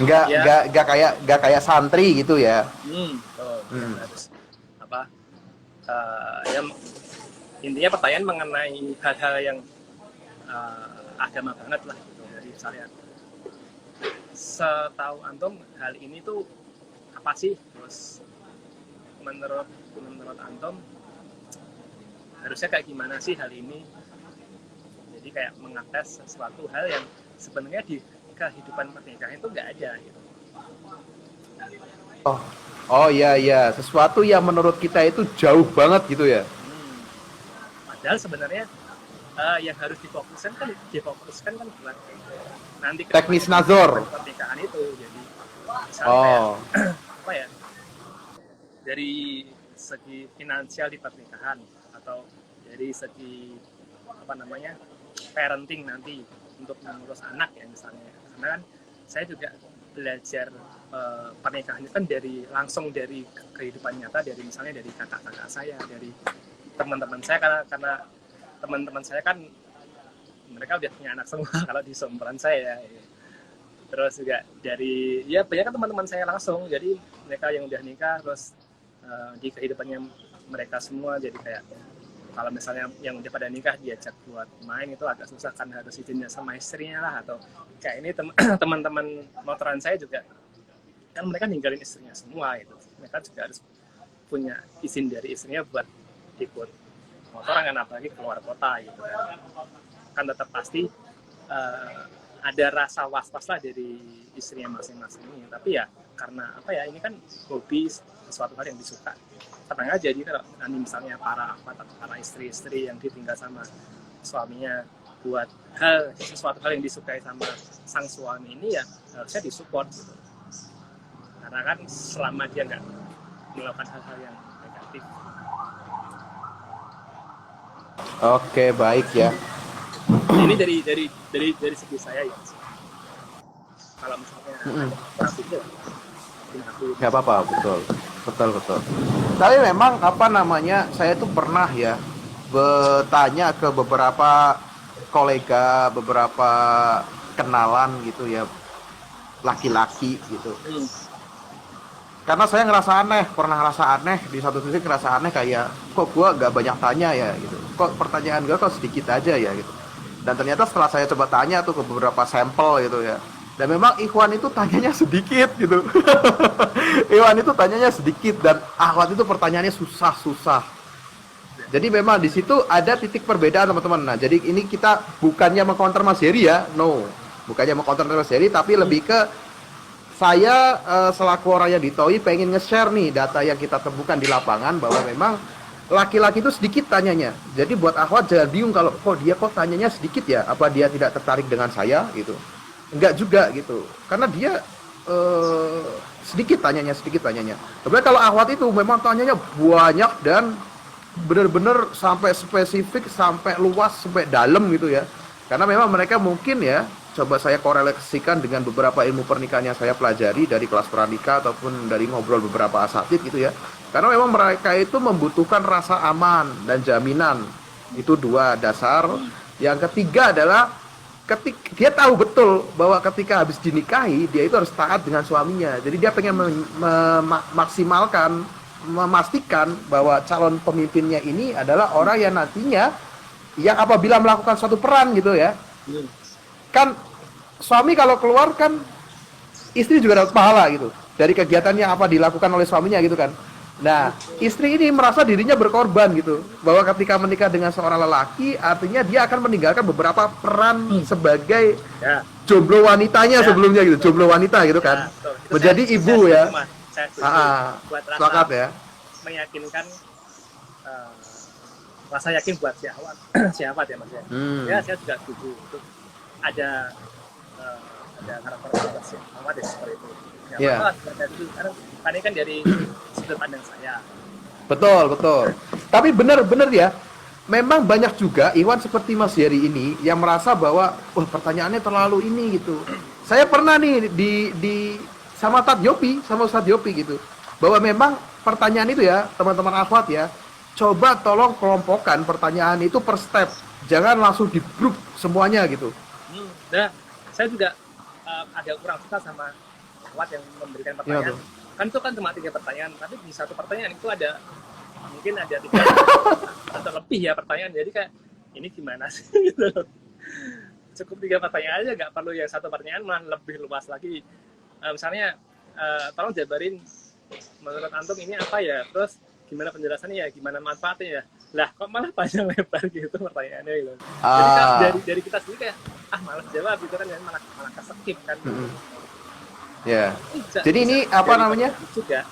Enggak kayak santri gitu ya. Harus apa ya, intinya pertanyaan mengenai hal-hal yang agama banget lah gitu. Jadi misalnya setahu antum hal ini tuh apa sih, terus menurut antum harusnya kayak gimana sih hal ini. Jadi kayak mengetes sesuatu hal yang sebenarnya di kehidupan pernikahan itu nggak ada gitu. Oh iya, sesuatu yang menurut kita itu jauh banget gitu ya. Padahal sebenarnya yang harus difokuskan kan buat nanti teknis nazor pernikahan itu. Jadi misalnya apa ya, dari segi finansial di pernikahan, atau dari segi apa namanya parenting nanti untuk mengurus anak ya misalnya. Karena kan saya juga belajar pernikahan itu kan langsung dari kehidupan nyata, dari misalnya dari kakak-kakak saya, dari teman-teman saya, karena teman-teman saya kan mereka udah punya anak semua kalau di seumuran saya. Terus juga dari banyak kan teman-teman saya langsung, jadi mereka yang udah nikah, terus di kehidupannya mereka semua, jadi kayak kalau misalnya yang udah pada nikah diajak buat main itu agak susah kan, harus izinnya sama istrinya lah. Atau kayak ini teman-teman motoran saya juga kan mereka ninggalin istrinya semua gitu, mereka juga harus punya izin dari istrinya buat ikut motoran kan, apalagi keluar kota gitu kan tetap pasti ada rasa was-was lah dari istrinya masing-masing ini. Tapi ya karena apa ya, ini kan hobi, sesuatu hal yang disuka, tenang aja. Jadi kalau nanti misalnya para istri-istri yang ditinggal sama suaminya buat sesuatu hal yang disukai sama sang suami ini, ya harusnya disupport gitu. Karena kan selama dia nggak melakukan hal-hal yang negatif. Oke, baik ya. Ini dari segi saya ya. Kalau misalnya nggak apa-apa, betul. Tapi memang saya tuh pernah ya bertanya ke beberapa kolega, beberapa kenalan gitu ya, laki-laki gitu. Karena saya pernah ngerasa aneh, di satu sisi ngerasa aneh, kayak kok gua gak banyak tanya ya gitu, kok pertanyaan gua kok sedikit aja ya gitu. Dan ternyata setelah saya coba tanya tuh ke beberapa sampel gitu ya, dan memang Ikhwan itu tanyanya sedikit gitu. Ikhwan itu tanyanya sedikit, dan Ahwat itu pertanyaannya susah. Jadi memang di situ ada titik perbedaan teman-teman. Nah, jadi ini kita bukannya mengcounter Mas Heri ya, bukannya mengcounter Mas Heri, tapi lebih ke saya selaku orang yang ditoi pengen nge-share nih data yang kita temukan di lapangan, bahwa memang laki-laki itu sedikit tanyanya. Jadi buat Ahwat jangan bingung kalau dia tanyanya sedikit ya, apa dia tidak tertarik dengan saya gitu. Enggak juga gitu. Karena dia sedikit tanyanya. Tapi kalau Ahwat itu memang tanyanya banyak dan benar-benar sampai spesifik, sampai luas, sampai dalam gitu ya. Karena memang mereka mungkin ya coba saya korelasikan dengan beberapa ilmu pernikahan yang saya pelajari dari kelas pranikah ataupun dari ngobrol beberapa asatid gitu ya. Karena memang mereka itu membutuhkan rasa aman dan jaminan. Itu dua dasar. Yang ketiga adalah dia tahu betul bahwa ketika habis dinikahi dia itu harus taat dengan suaminya. Jadi dia pengen memaksimalkan, memastikan bahwa calon pemimpinnya ini adalah orang yang nantinya yang apabila melakukan suatu peran gitu ya. Kan suami kalau keluar kan istri juga dapat pahala gitu dari kegiatannya apa dilakukan oleh suaminya gitu kan. Nah, istri ini merasa dirinya berkorban gitu, bahwa ketika menikah dengan seorang lelaki artinya dia akan meninggalkan beberapa peran sebagai jomblo wanitanya sebelumnya gitu, jomblo wanita gitu kan. Menjadi ibu ya. Buat sepakat ya. Meyakinkan rasa yakin buat siapa ya Mas ya. Ya saya juga setuju itu ada karakter siapa seperti itu. Ya, karena ini kan dari sudut pandang saya. Betul. Tapi benar ya, memang banyak juga Iwan seperti Mas Heri ini yang merasa bahwa pertanyaannya terlalu ini gitu. Saya pernah nih di sama Ustadz Yopi gitu, bahwa memang pertanyaan itu ya teman-teman akhwat ya, coba tolong kelompokkan pertanyaan itu per step, jangan langsung di grup semuanya gitu. Nah, saya juga agak kurang suka sama akhwat yang memberikan pertanyaan. Ya, kan itu kan cuma 3 pertanyaan, tapi di satu pertanyaan itu mungkin ada 3 atau lebih ya pertanyaan. Jadi kayak ini gimana sih gitu. Cukup 3 pertanyaan aja, nggak perlu yang satu pertanyaan malah lebih luas lagi. Misalnya tolong jabarin menurut antum ini apa ya, terus gimana penjelasannya ya, gimana manfaatnya ya. Lah kok malah panjang lebar gitu pertanyaannya gitu. Jadi kan dari kita sendiri kayak malas jawab gitu kan, malah ke-skip kan. Ya. Jadi ini apa namanya? Juga.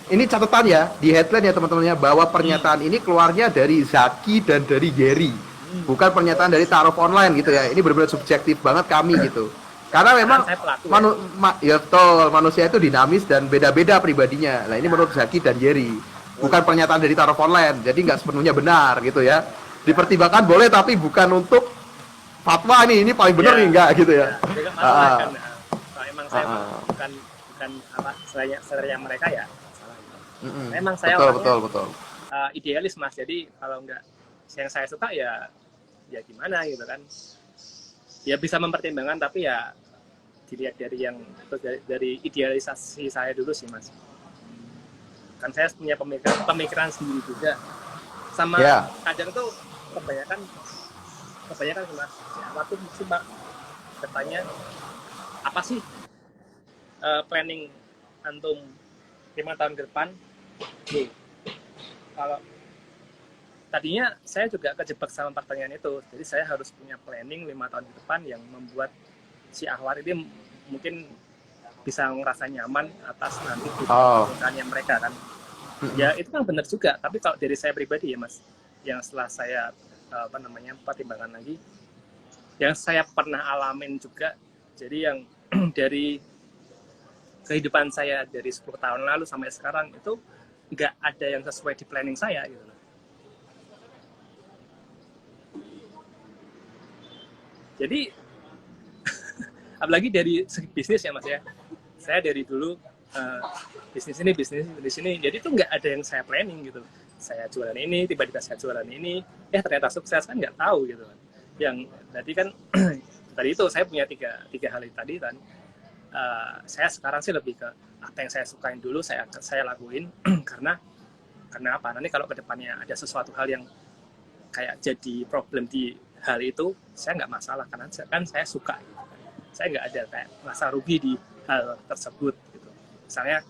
Ini catatan ya di headline ya teman-temannya, bahwa pernyataan ini keluarnya dari Zaki dan dari Gary, bukan pernyataan dari Ta'aruf Online gitu ya. Ini benar-benar subjektif banget kami gitu. Karena memang manusia itu dinamis dan beda-beda pribadinya. Nah ini menurut Zaki dan Gary, bukan pernyataan dari Ta'aruf Online. Jadi nggak sepenuhnya benar gitu ya. Dipertimbangkan boleh, tapi bukan untuk fatwa ini paling benar nih enggak gitu ya. Saya bukan apa selera mereka ya salah. Memang saya betul. Idealis Mas, jadi kalau enggak yang saya suka ya gimana gitu kan, ya bisa mempertimbangkan, tapi ya dilihat dari idealisasi saya dulu sih Mas. Kan saya punya pemikiran sendiri juga sama kadang tuh kebanyakan sih Mas, waktu cuma bertanya apa sih planning antum 5 tahun ke depan. Kalau tadinya saya juga kejebak sama pertanyaan itu, jadi saya harus punya planning 5 tahun ke depan yang membuat si akhwat ini mungkin bisa ngerasa nyaman atas nanti pernikahannya mereka kan. Ya itu kan benar juga, tapi kalau dari saya pribadi ya Mas, yang setelah saya pertimbangan lagi, yang saya pernah alamin juga, jadi yang dari kehidupan saya dari 10 tahun lalu sampai sekarang itu nggak ada yang sesuai di planning saya gitu. Jadi apalagi dari segi bisnis ya Mas ya, saya dari dulu bisnis di sini, jadi itu nggak ada yang saya planning gitu. Saya jualan ini, tiba-tiba saya jualan ini, ternyata sukses kan, nggak tahu gitu kan. Yang tadi kan tadi itu saya punya tiga hal itu tadi kan. Saya sekarang sih lebih ke apa yang saya sukain dulu saya lakuin karena apa, nanti kalau kedepannya ada sesuatu hal yang kayak jadi problem di hal itu, saya nggak masalah karena kan saya suka gitu. Saya nggak ada kayak merasa rugi di hal tersebut gitu. Misalnya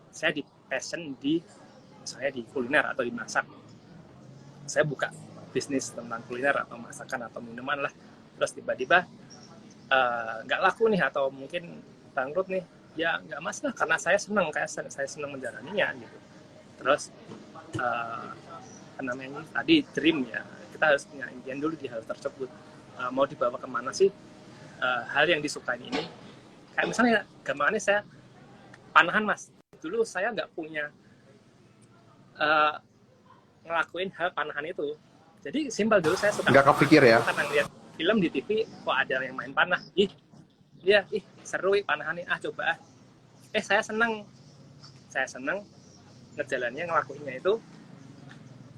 saya di passion misalnya di kuliner atau di masak, saya buka bisnis tentang kuliner atau masakan atau minuman lah, terus tiba-tiba nggak laku nih atau mungkin bangkrut nih, ya nggak masalah karena saya senang menjalaninya gitu. Terus namanya tadi dream ya, kita harus punya impian dulu di hal tersebut, mau dibawa kemana sih hal yang disukai ini. Kayak misalnya gambarnya saya panahan Mas, dulu saya nggak punya ngelakuin hal panahan itu, jadi simpel dulu saya suka nggak kepikir ya karena ngeliat film di TV kok ada yang main panah, iya seru panahan nih, coba saya seneng ngejalannya, ngelakuinnya itu.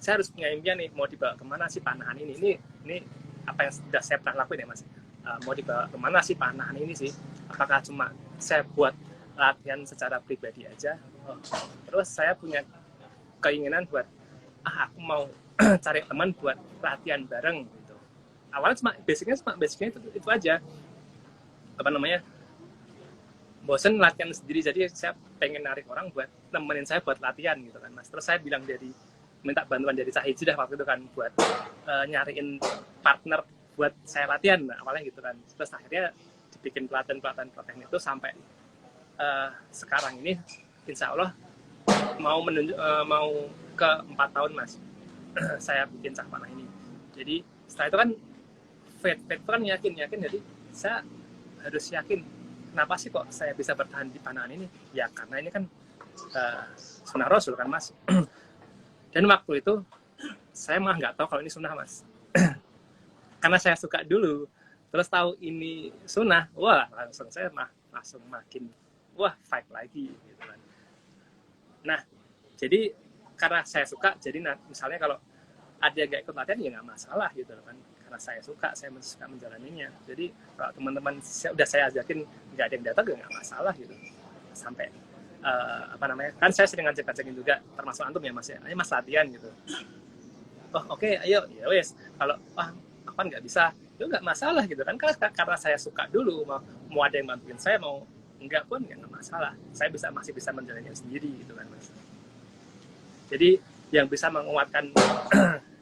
Saya harus punya impian nih, mau dibawa kemana sih panahan ini apa yang sudah saya pernah lakuin ya Mas. Mau dibawa kemana sih panahan ini sih, apakah cuma saya buat latihan secara pribadi aja, terus saya punya keinginan buat aku mau cari teman buat latihan bareng gitu. Awalnya cuma basicnya itu aja, bosen latihan sendiri, jadi saya pengen narik orang buat nemenin saya buat latihan gitu kan Mas. Terus saya minta bantuan dari Cah Hiji dah waktu itu kan buat nyariin partner buat saya latihan, awalnya gitu kan. Terus akhirnya dibikin pelatihan itu sampai sekarang ini insya Allah mau ke 4 tahun Mas. Saya bikin cah panah ini. Jadi setelah itu kan Fate itu kan yakin, jadi saya harus yakin kenapa sih kok saya bisa bertahan di panahan ini, ya karena ini kan sunnah Rasul kan Mas. Dan waktu itu saya malah nggak tahu kalau ini sunnah Mas. Karena saya suka dulu, terus tahu ini sunnah, wah langsung makin fight lagi gitu kan. Nah jadi karena saya suka, jadi misalnya kalau ada yang nggak ikut latihan ya nggak masalah gitu kan, karena saya suka menjalaninya. Jadi kalau teman-teman udah saya ajakin nggak ada yang datang ya nggak masalah gitu. Sampai kan saya sering ngajak-ngajakin juga, termasuk antum ya Mas ya, ayo Mas latihan gitu. Oke, ayo ya wes. Kalau apa nggak bisa, ya nggak masalah gitu kan, karena saya suka dulu, mau ada yang bantuin saya, mau enggak pun ya nggak masalah. Saya masih bisa menjalannya sendiri gitu kan Mas. Jadi yang bisa menguatkan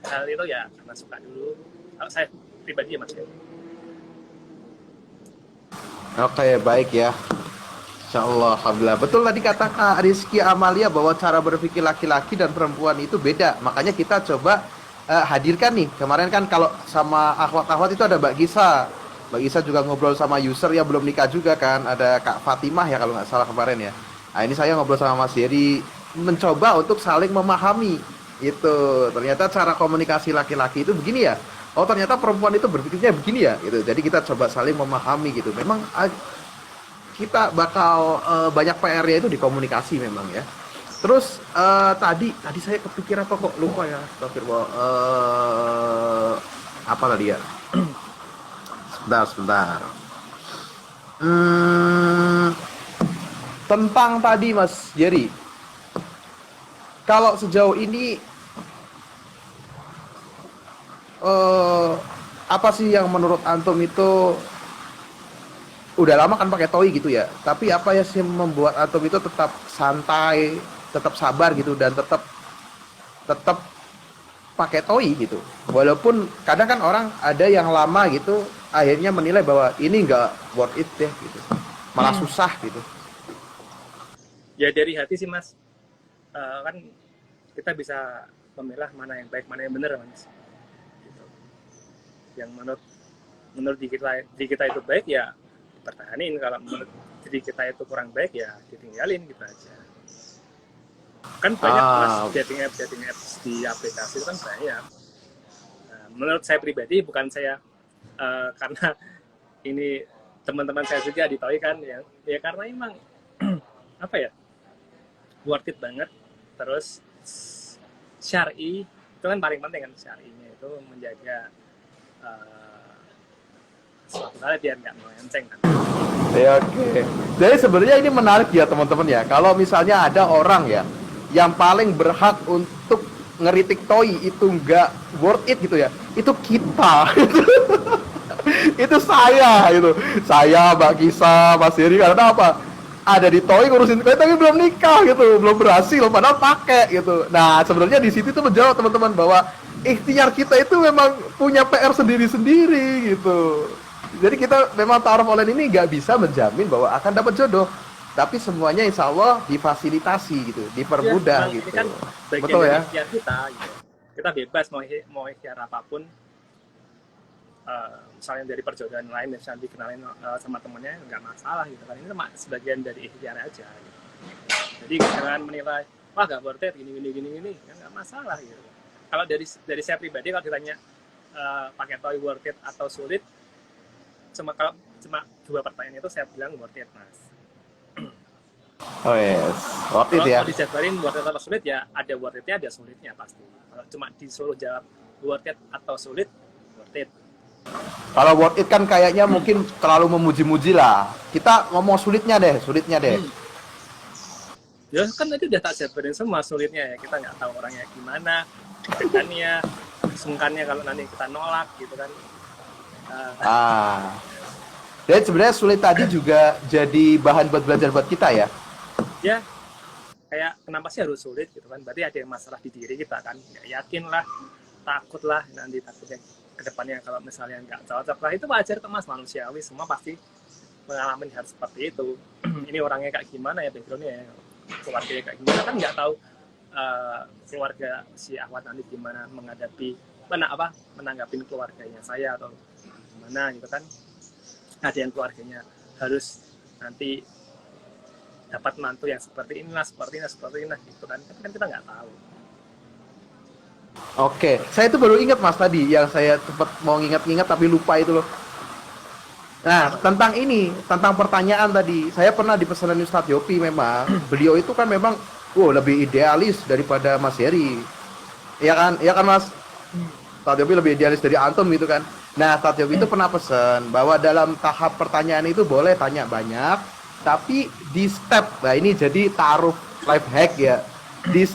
hal itu ya karena suka dulu. Kalau saya pribadi ya Mas ya. Oke, baik ya. Insyaallah, alhamdulillah. Betul tadi kata Kak Rizky Amalia bahwa cara berpikir laki-laki dan perempuan itu beda. Makanya kita coba hadirkan nih. Kemarin kan kalau sama akhwat-akhwat itu ada Mbak Gisa. Mbak Gisa juga ngobrol sama user yang belum nikah juga kan. Ada Kak Fatimah ya kalau nggak salah kemarin ya. Nah ini saya ngobrol sama Mas Yeri, mencoba untuk saling memahami. Itu ternyata cara komunikasi laki-laki itu begini ya. Oh ternyata perempuan itu berpikirnya begini ya. Gitu. Jadi kita coba saling memahami gitu. Memang kita bakal banyak PR-nya itu di komunikasi memang ya. Terus tadi saya kepikiran apa kok lupa ya. Apa tadi ya? Sebentar. Tentang tadi Mas Jerry. Kalau sejauh ini apa sih yang menurut antum itu udah lama kan pakai toy gitu ya, tapi apa ya sih membuat antum itu tetap santai, tetap sabar gitu, dan tetap pakai toy gitu, walaupun kadang kan orang ada yang lama gitu akhirnya menilai bahwa ini nggak worth it deh gitu, malah susah gitu. Ya dari hati sih Mas, kan kita bisa memilah mana yang baik mana yang benar Mas gitu. Yang menurut diri kita itu baik ya pertahanin, kalau menurut diri kita itu kurang baik ya ditinggalin gitu aja. Kan banyak Mas dating apps di aplikasi itu kan banyak. Nah, menurut saya pribadi, bukan saya karena ini teman-teman saya juga di Toy kan ya karena emang apa ya, worth it banget. Terus syar'i itu kan paling penting kan, syar'inya itu menjaga suatu hal biar nggak melenceng kan. Ya, oke. Jadi sebenarnya ini menarik ya teman-teman ya. Kalau misalnya ada orang ya yang paling berhak untuk ngeritik toy itu nggak worth it gitu ya, itu kita. Itu saya gitu. Saya, Mbak Gisa, Mas Heri, karena apa? Ada di toy ngurusin toy tapi belum nikah gitu, belum berhasil padahal pakai gitu. Nah, sebenarnya di situ tuh menjawab teman-teman bahwa ikhtiar kita itu memang punya PR sendiri-sendiri gitu. Jadi kita memang ta'aruf online ini nggak bisa menjamin bahwa akan dapat jodoh, tapi semuanya insya Allah difasilitasi gitu, dipermudah ya, gitu. Kan betul ya? Ikhtiar kita, gitu. Kita bebas mau ikhtiar apapun. Misalnya dari perjodohan lain, misalnya dikenalin sama temennya nggak masalah gitu kan. Ini sebagian dari ikhtiar aja. Gitu. Jadi jangan menilai, wah nggak worth it, gini, kan nggak masalah gitu. Kalau dari saya pribadi kalau ditanya pakai toy worth it atau sulit, cuma 2 pertanyaan itu saya bilang worth it, Mas. Oh yes, worth it Kalau ya. dijabarin worth it atau sulit, ya ada worth it-nya, ada sulitnya pasti. Kalau cuma disuruh jawab worth it atau sulit, worth it. Kalau worth it kan kayaknya mungkin terlalu memuji-muji lah. Kita ngomong sulitnya deh. Ya kan tadi udah tak jabarin semua sulitnya ya, kita nggak tahu orangnya gimana, dekannya, sungkannya kalau nanti kita nolak gitu kan. Dan sebenarnya sulit tadi juga jadi bahan buat belajar buat kita ya. Ya, kayak kenapa sih harus sulit gitu kan? Berarti ada yang masalah di diri kita kan, nggak yakin lah, takut lah, nanti takutnya ke depannya kalau misalnya nggak cocok lah, itu wajar tuh Mas, manusiawi, semua pasti mengalami hal seperti itu. Ini orangnya kayak gimana ya, backgroundnya ya, keluarganya kayak gimana, kan nggak tahu keluarga si Ahwat nanti gimana menanggapi keluarganya saya atau gimana gitu kan. Ada yang keluarganya harus nanti dapat mantu yang seperti ini gitu kan kita nggak tahu. Oke, saya itu baru ingat Mas tadi yang saya sempat mau ingat-ingat tapi lupa itu loh. Nah, tentang pertanyaan tadi, saya pernah dipesanin Ustadz Yopi memang. Beliau itu kan memang lebih idealis daripada Mas Heri. Iya kan? Iya kan Mas? Ustadz Yopi lebih idealis dari antum gitu kan. Nah, Ustadz Yopi itu pernah pesan bahwa dalam tahap pertanyaan itu boleh tanya banyak, tapi di step, nah ini jadi taruh life hack ya. Di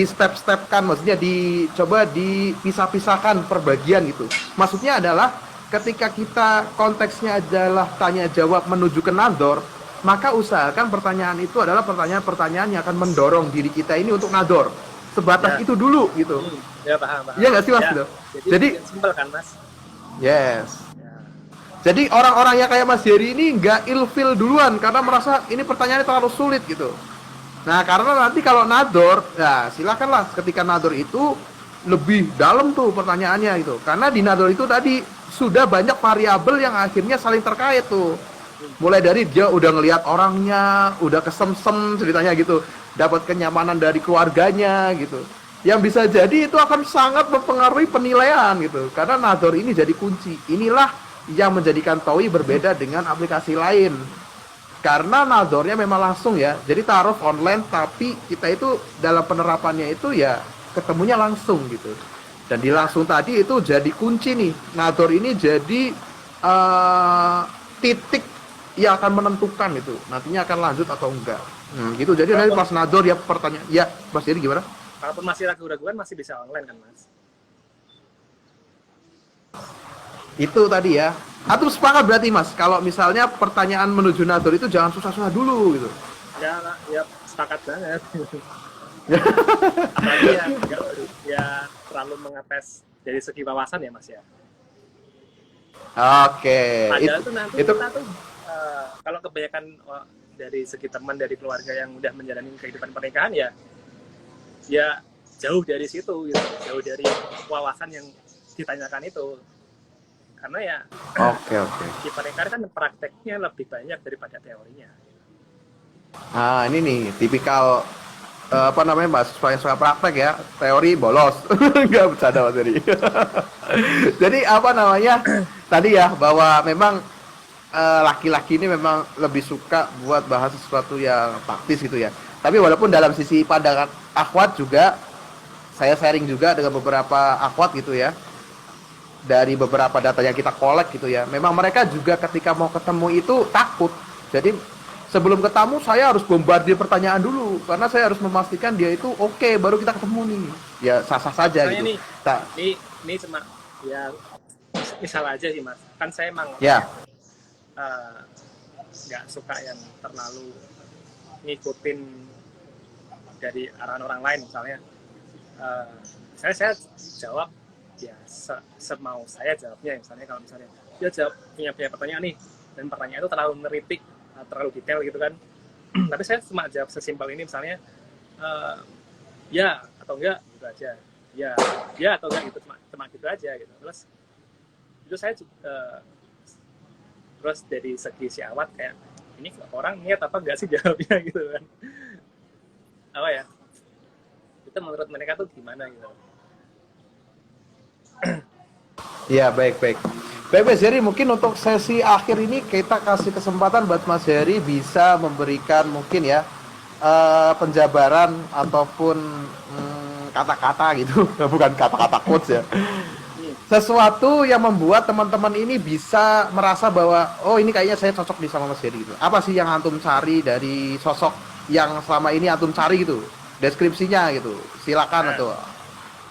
step kan, maksudnya dicoba dipisah-pisahkan per bagian gitu. Maksudnya adalah ketika kita konteksnya adalah tanya jawab menuju ke nador, maka usahakan pertanyaan itu adalah pertanyaan-pertanyaan yang akan mendorong diri kita ini untuk nador. Sebatas itu dulu gitu. Ya, paham. Iya nggak sih Mas? Ya, jadi simpel kan Mas? Yes. Ya. Jadi orang-orang yang kayak Mas Heri ini nggak ilfil duluan karena merasa ini pertanyaannya terlalu sulit gitu. Nah, karena nanti kalau nador, ya silakanlah ketika nador itu lebih dalam tuh pertanyaannya gitu. Karena di nador itu tadi sudah banyak variabel yang akhirnya saling terkait tuh. Mulai dari dia udah ngelihat orangnya, udah kesemsem ceritanya gitu, dapat kenyamanan dari keluarganya gitu. Yang bisa jadi itu akan sangat mempengaruhi penilaian gitu. Karena nador ini jadi kunci. Inilah yang menjadikan TOEI berbeda dengan aplikasi lain. Karena nadornya memang langsung ya, jadi taruh online, tapi kita itu dalam penerapannya itu ya ketemunya langsung gitu. Dan di langsung tadi itu jadi kunci nih, nador ini jadi titik yang akan menentukan itu nantinya akan lanjut atau enggak. Gitu. Jadi nanti pas nador ya pertanyaan, ya Mas jadi gimana? Kalaupun masih ragu-raguan masih bisa online kan Mas? Itu tadi ya. Atau sepakat berarti Mas, kalau misalnya pertanyaan menuju nador itu jangan susah-susah dulu gitu. Ya sepakat banget. Apalagi ya terlalu mengetes dari segi wawasan ya Mas ya. Oke. Padahal tuh nanti kita tuh kalau kebanyakan dari segi teman, dari keluarga yang udah menjalani kehidupan pernikahan ya jauh dari situ gitu, jauh dari wawasan yang ditanyakan itu. Karena ya Oke. di pernikahan kan prakteknya lebih banyak daripada teorinya. Nah, ini nih tipikal Mas, yang suka praktek ya, teori bolos. Enggak bercanda Mas Heri. Jadi tadi ya bahwa memang laki-laki ini memang lebih suka buat bahas sesuatu yang praktis gitu ya. Tapi walaupun dalam sisi pandangan akhwat juga, saya sharing juga dengan beberapa akhwat gitu ya. Dari beberapa data yang kita collect gitu ya, memang mereka juga ketika mau ketemu itu takut. Jadi sebelum ketemu saya harus bombardir pertanyaan dulu karena saya harus memastikan dia itu oke, baru kita ketemu nih. Ya sah-sah saja gitu. Ini cuma ya misal aja sih Mas. Kan saya emang nggak suka yang terlalu ngikutin dari arahan orang lain misalnya. Saya jawab ya semau saya jawabnya, misalnya kalau misalnya dia jawab punya pertanyaan nih dan pertanyaan itu terlalu ngeritik, terlalu detail gitu kan. Tapi saya cuma jawab sesimpel ini misalnya ya atau enggak gitu aja, ya atau enggak gitu, cuma gitu aja gitu. Terus itu saya terus dari segi si Ahwat kayak ini orang niat apa enggak sih jawabnya gitu kan. Apa ya, itu menurut mereka tuh gimana gitu. Ya, baik, baik. Baik, Mas Heri, mungkin untuk sesi akhir ini kita kasih kesempatan buat Mas Heri bisa memberikan mungkin ya penjabaran ataupun kata-kata gitu, bukan kata-kata quotes ya. Sesuatu yang membuat teman-teman ini bisa merasa bahwa oh ini kayaknya saya cocok di sama Mas Heri gitu. Apa sih yang antum cari dari sosok yang selama ini antum cari gitu? Deskripsinya gitu. Silakan atau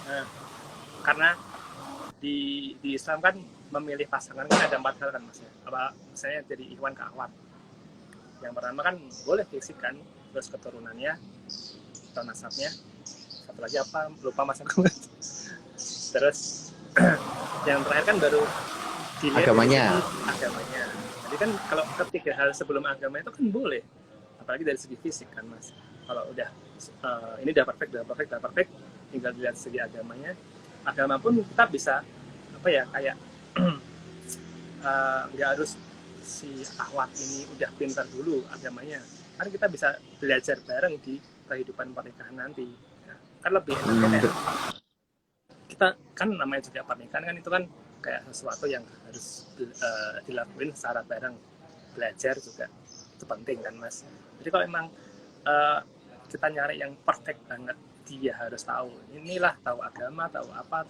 Nah, karena di Islam kan memilih pasangan kan ada 4 hal kan mas ya. Apa misalnya jadi ikhwan ke akhwat. Yang pertama kan boleh fisik kan, terus keturunannya atau nasabnya. Satu lagi apa lupa mas aku. Terus yang terakhir kan baru dilihat agamanya. agamanya. Jadi kan kalau ketiga hal sebelum agama itu kan boleh, apalagi dari segi fisik kan mas. Kalau udah ini udah perfect, tinggal dilihat segi agamanya. Agama pun kita bisa apa ya kayak nggak harus si akhwat ini udah pintar dulu agamanya, kan kita bisa belajar bareng di kehidupan pernikahan nanti. Nah, kan lebih enak kita kan namanya juga pernikahan kan itu kan kayak sesuatu yang harus dilakuin secara bareng, belajar juga itu penting kan mas. Jadi kalau emang kita nyari yang perfect banget, dia harus tahu inilah, tahu agama, tahu apa,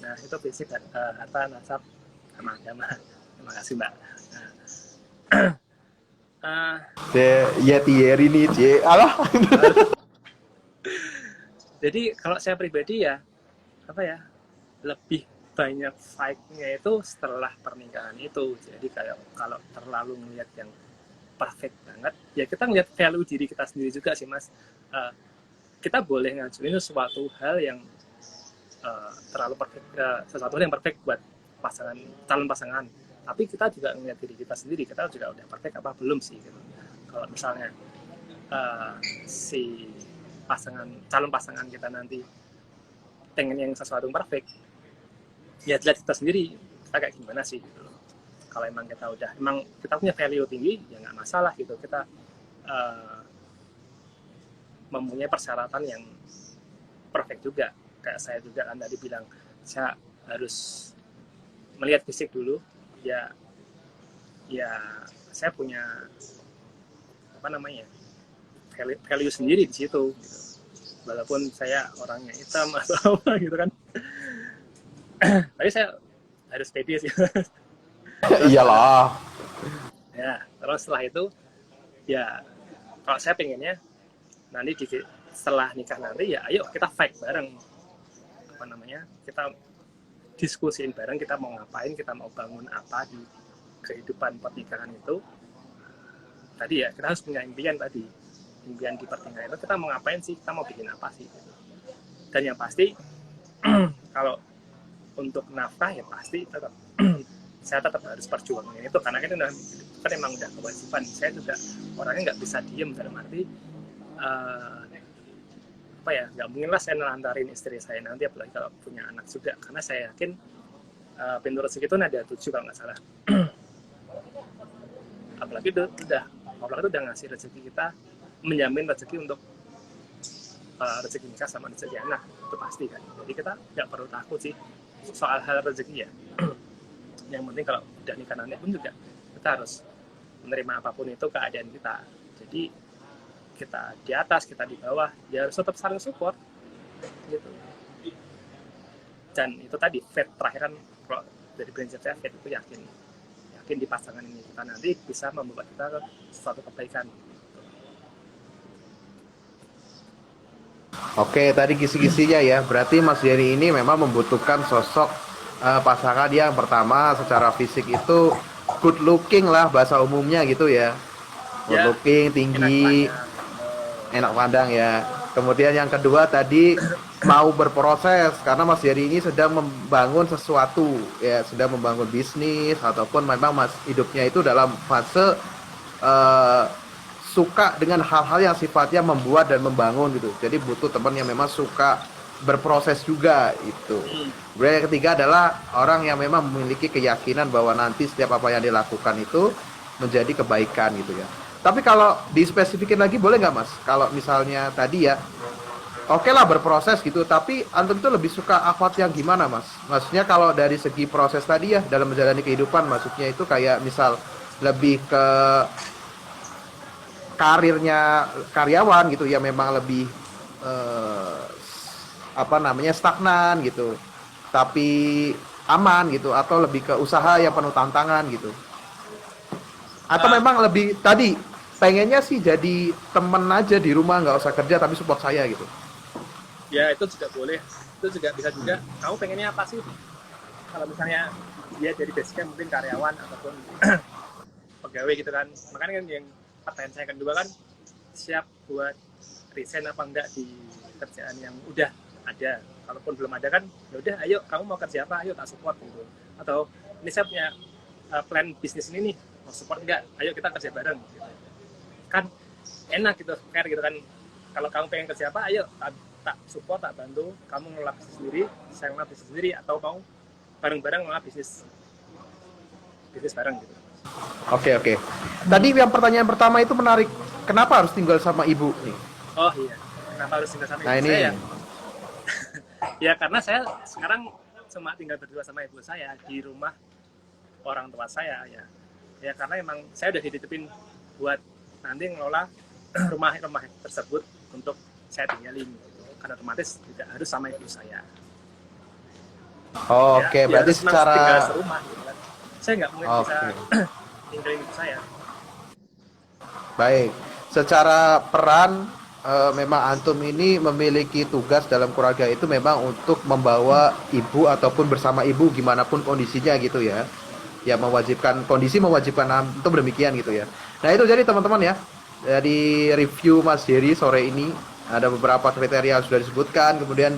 nah itu basic harta nasab sama agama. Terima kasih mbak. Ya Thierry nih, alah. Jadi kalau saya pribadi ya apa ya lebih banyak fight-nya itu setelah pernikahan itu. Jadi kayak kalau terlalu melihat yang perfect banget ya kita ngeliat value diri kita sendiri juga sih mas. Kita boleh ngajuin sesuatu hal yang terlalu perfect, sesuatu yang perfect buat pasangan, calon pasangan, tapi kita juga ngeliat diri kita sendiri, kita juga udah perfect apa belum sih gitu. Kalau misalnya si calon pasangan kita nanti pengen yang sesuatu yang perfect, ya dilihat kita sendiri kita kayak gimana sih gitu loh. Kalau emang kita punya value tinggi ya nggak masalah gitu, kita mempunyai persyaratan yang perfect juga. Kayak saya juga kan tadi bilang saya harus melihat fisik dulu, ya saya punya apa namanya value sendiri di situ gitu. Walaupun saya orangnya hitam atau apa gitu kan. Tapi saya harus pede sih. Iyalah. Ya, terus setelah itu ya kalau saya pengennya nanti setelah nikah nanti ya ayo kita fight bareng, apa namanya, kita diskusiin bareng, kita mau ngapain, kita mau bangun apa di kehidupan pernikahan itu. Tadi ya kita harus punya impian tadi, impian di pernikahan itu kita mau ngapain sih, kita mau bikin apa sih gitu. Dan yang pasti kalau untuk nafkah ya pasti tetap saya tetap harus perjuangin itu, karena kan emang udah kewajiban. Saya juga orangnya nggak bisa diem, dalam arti apa ya, nggak mungkin lah saya nelantarin istri saya nanti, apalagi kalau punya anak juga, karena saya yakin pintu rezeki itu ada 7 kalau nggak salah. Apalagi Allah itu udah ngasih rezeki kita, menjamin rezeki untuk rezeki nikah sama rezeki anak, itu pasti kan. Jadi kita nggak perlu takut sih soal hal rezeki ya. Yang penting kalau udah nikah nanti pun juga kita harus menerima apapun itu keadaan kita. Jadi kita di atas, kita di bawah, ya harus tetap saling support gitu. Dan itu tadi faith terakhir kan, kalau dari prinsip saya faith itu yakin di pasangan ini kita nanti bisa membuat kita ke suatu kebaikan. Oke, tadi kisi-kisinya ya. Berarti Mas Yeri ini memang membutuhkan sosok pasangan yang pertama secara fisik itu good looking lah bahasa umumnya gitu ya. Good Ya, looking, tinggi, enak pandang ya. Kemudian yang kedua tadi mau berproses, karena Mas Yeri ini sedang membangun sesuatu ya, sedang membangun bisnis ataupun memang Mas hidupnya itu dalam fase suka dengan hal-hal yang sifatnya membuat dan membangun gitu. Jadi butuh teman yang memang suka berproses juga itu. Kemudian yang ketiga adalah orang yang memang memiliki keyakinan bahwa nanti setiap apa yang dilakukan itu menjadi kebaikan gitu ya. Tapi kalau dispesifikin lagi boleh nggak Mas? Kalau misalnya tadi ya oke lah berproses gitu, tapi antum tuh lebih suka akhwat yang gimana mas? Maksudnya kalau dari segi proses tadi ya dalam menjalani kehidupan, maksudnya itu kayak misal lebih ke karirnya karyawan gitu ya, memang lebih eh, apa namanya stagnan gitu, tapi aman gitu, atau lebih ke usaha yang penuh tantangan gitu, atau Eh, memang lebih tadi pengennya sih jadi temen aja di rumah nggak usah kerja tapi support saya gitu. ya itu juga boleh, itu juga bisa juga. Kamu pengennya apa sih? Kalau misalnya dia dari basicnya mungkin karyawan ataupun pegawai gitu kan, makanya kan yang pertanyaan saya kedua kan, siap buat resign apa enggak di kerjaan yang udah ada. Kalaupun belum ada kan, ya udah ayo kamu mau kerja apa, ayo tak support gitu. Atau ini saya punya plan bisnis ini nih, mau support enggak, ayo kita kerja bareng gitu. Kan enak gitu, fair gitu kan. Kalau kamu pengen kerja apa, ayo tak support, tak bantu, kamu ngelola bisnis sendiri, saya ngelola bisnis sendiri, atau mau bareng-bareng ngelola bisnis bareng gitu. Oke oke. Tadi yang pertanyaan pertama itu menarik. Kenapa harus tinggal sama ibu nih? Oh iya, kenapa harus tinggal sama Nah ibu ini. saya ya? Ya karena saya sekarang cuma tinggal berdua sama ibu saya di rumah orang tua saya ya. Ya karena emang saya udah dititipin buat nanti ngelola rumah tersebut untuk saya tinggalin gitu. Karena otomatis juga harus sama ibu saya. Oh, Ya, oke, ya berarti harus tinggal secara serumah gitu kan. Saya nggak mungkin bisa oke, tinggalin ibu saya. baik. Secara peran memang antum ini memiliki tugas dalam keluarga itu memang untuk membawa ibu ataupun bersama ibu gimana pun kondisinya gitu ya. Ya mewajibkan kondisi mewajibkan antum demikian gitu ya. Nah, itu jadi teman-teman ya. Dari review Mas Jerry sore ini ada beberapa kriteria yang sudah disebutkan, kemudian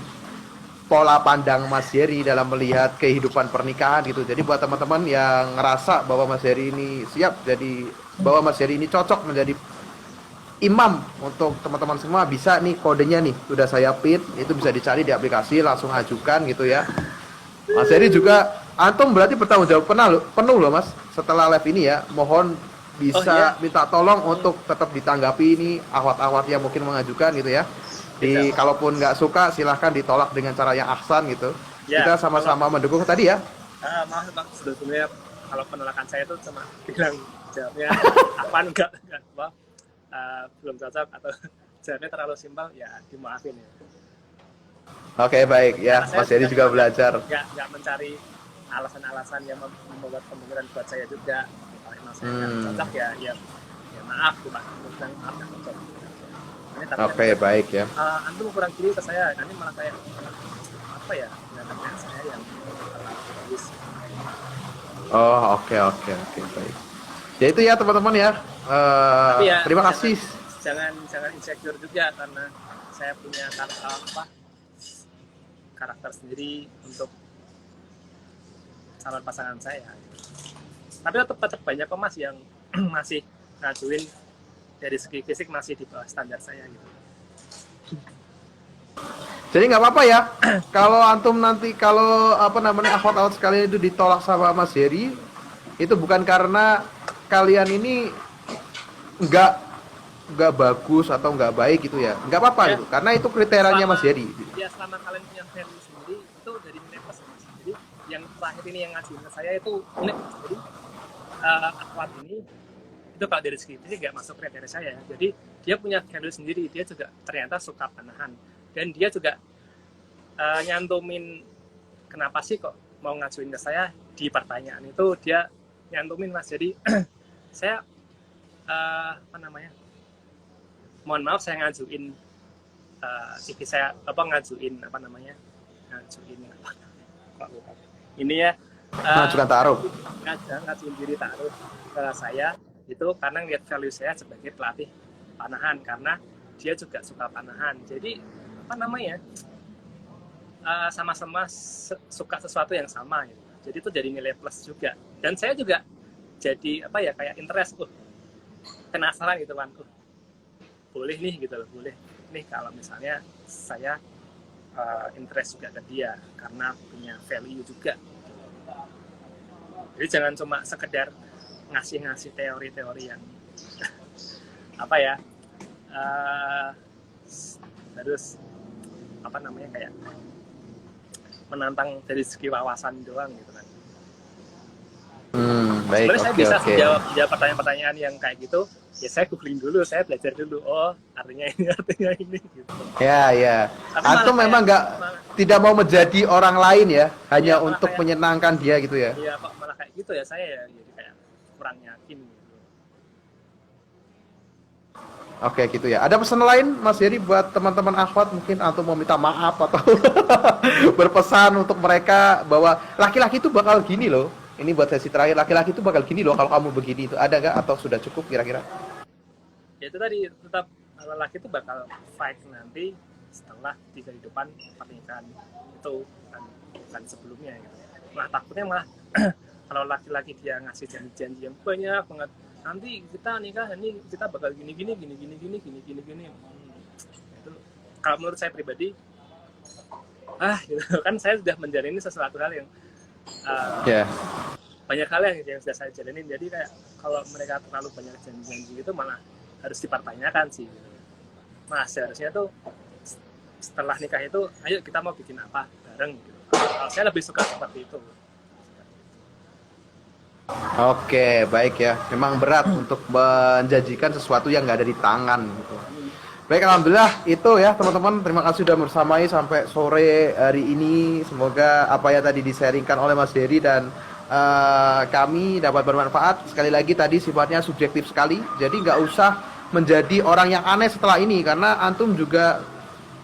pola pandang Mas Heri dalam melihat kehidupan pernikahan gitu. Jadi buat teman-teman yang ngerasa bahwa Mas Heri ini siap jadi, bahwa Mas Heri ini cocok menjadi imam untuk teman-teman semua, bisa nih kodenya nih sudah saya pin, itu bisa dicari di aplikasi, langsung ajukan gitu ya. Mas Heri juga antum berarti bertanggung jawab penuh loh Mas setelah live ini ya. Mohon Oh iya, bisa minta tolong untuk tetap ditanggapi ini ahwat-ahwat yang mungkin mengajukan gitu ya. tidak. Kalaupun nggak suka silahkan ditolak dengan cara yang ahsan gitu. Ya, Kita kalau sama-sama mendukung tadi ya. maaf bang, sebetulnya kalau penolakan saya itu cuma bilang jawabnya apa enggak apa belum cocok atau jawabnya terlalu simpel ya dimaafin ya. Oke baik ya, Karena saya Mas Heri juga belajar. nggak mencari alasan-alasan yang membuat kemungkinan buat saya juga. Kalau emang saya nggak cocok ya maaf, cuma bilang maaf nggak cocok. Ini tapi Oke baik ya. antum kurang kiri ke saya, nanti malah kayak apa ya, kelihatannya saya yang terlalu egois. Oh oke oke oke baik. Ya itu ya teman-teman ya. Tapi ya Terima kasih. jangan insecure juga karena saya punya karakter sendiri untuk calon pasangan saya. Tapi tetap banyak kok mas yang masih ngajuin dari segi fisik masih di bawah standar saya gitu. Jadi nggak apa-apa ya. Kalau antum nanti kalau apa namanya akhwat-akhwat sekalian itu ditolak sama Mas Heri, itu bukan karena kalian ini nggak nggak bagus atau nggak baik gitu ya. Nggak apa-apa Ya, gitu. Karena itu kriterianya Mas Heri. ya selama kalian punya value sendiri itu dari nilai plus mas. Jadi yang terakhir ini yang ngajuin ke saya itu unik. Jadi akhwat ini itu kalau dari segi fisik nggak masuk kriteria saya. Jadi dia punya value sendiri, dia juga ternyata suka panahan dan dia juga nyantumin kenapa sih kok mau ngajuin ke saya di pertanyaan itu dia nyantumin mas. Jadi saya mohon maaf saya ngajuin CV saya ngajuin ini ya Mengajukan taruh. ngajuin diri taruh ke saya itu karena lihat value saya sebagai pelatih panahan karena dia juga suka panahan. Jadi sama-sama suka sesuatu yang sama gitu. Jadi itu jadi nilai plus juga. Dan saya juga jadi kayak interest penasaran gitu kan. Boleh nih gitu loh, boleh nih kalau misalnya saya interest juga ke dia karena punya value juga. Jadi jangan cuma sekedar ngasih teori-teori yang terus apa namanya kayak menantang dari segi wawasan doang gitu kan. Baik, Sebenarnya saya oke, bisa oke. jawab pertanyaan-pertanyaan yang kayak gitu. Ya saya googling dulu, saya belajar dulu. Oh, artinya ini, artinya ini gitu. Ya, ya. Tapi Antum malah memang kayak- nggak tidak mau menjadi orang lain ya, hanya Iya, malah untuk kayak- menyenangkan dia gitu ya. Iya, kok malah kayak gitu ya, saya ya jadi kayak kurang yakin gitu. Oke, gitu ya. Ada pesan lain Mas Heri buat teman-teman akhwat, mungkin antum mau minta maaf atau berpesan untuk mereka bahwa laki-laki itu bakal gini loh. Ini buat sesi terakhir, laki-laki itu bakal gini loh kalau kamu begini itu. Ada nggak atau sudah cukup kira-kira? Ya itu tadi, tetap lelaki itu bakal fight nanti setelah di kehidupan pernikahan itu, bukan sebelumnya gitu. Nah takutnya malah kalau laki-laki dia ngasih janji-janji yang banyak banget, nanti kita nikah ini kita bakal gini. Itu kalau menurut saya pribadi, gitu kan, saya sudah menjalani sesuatu hal yang Ya. banyak hal yang sudah saya jalanin, jadi kayak kalau mereka terlalu banyak janji-janji itu malah harus dipertanyakan sih gitu. Nah seharusnya tuh setelah nikah itu, ayo kita mau bikin apa bareng gitu. Kalau saya lebih suka seperti itu. Oke, baik ya. Memang berat untuk menjanjikan sesuatu yang nggak ada di tangan gitu. Baik, alhamdulillah itu ya teman-teman. Terima kasih sudah bersamai sampai sore hari ini. Semoga apa yang tadi di-sharingkan oleh Mas Heri dan kami dapat bermanfaat. Sekali lagi tadi sifatnya subjektif sekali. Jadi nggak usah menjadi orang yang aneh setelah ini, karena antum juga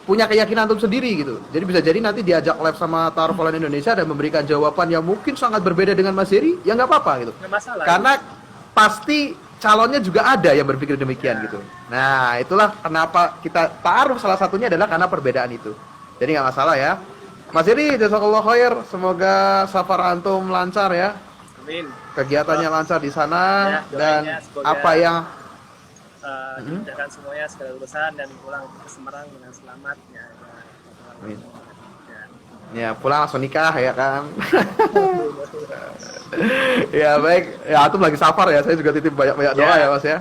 punya keyakinan antum sendiri gitu. Jadi bisa jadi nanti diajak live sama Ta'aruf Online Indonesia dan memberikan jawaban yang mungkin sangat berbeda dengan Mas Heri, ya nggak apa-apa gitu. Nggak masalah. Karena pasti calonnya juga ada yang berpikir demikian gitu. Nah, itulah kenapa kita ta'aruf, salah satunya adalah karena perbedaan itu. Jadi nggak masalah ya. Mas Heri, jazakallah khair. Semoga safar antum lancar ya. Amin. Kegiatannya lancar di sana Ya, dan doanya semoga apa yang dimudahkan semuanya segala urusan dan pulang ke Semarang dengan selamat ya. Amin. Ya. ya pulang langsung nikah ya kan. Ya baik, ya antum lagi safar ya. Saya juga titip banyak-banyak doa ya Mas ya.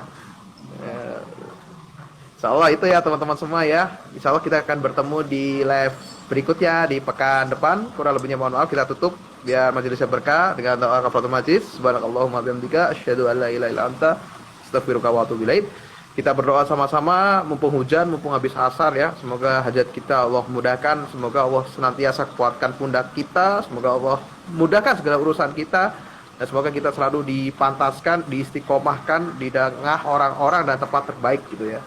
Insya Allah itu ya teman-teman semua ya. Insya Allah kita akan bertemu di live berikutnya di pekan depan. Kurang lebihnya mohon maaf, kita tutup biar majelisnya berkah dengan doa kafaratul majlis. Subhanakallahumma bihamdika asyhadu an la ilaha illa anta astaghfiruka wa atubu ilaik. Kita berdoa sama-sama mumpung hujan, mumpung habis asar ya. Semoga hajat kita Allah mudahkan, semoga Allah senantiasa kuatkan pundak kita, semoga Allah mudahkan segala urusan kita, dan semoga kita selalu dipantaskan, diistiqomahkan di tengah orang-orang dan tempat terbaik gitu ya.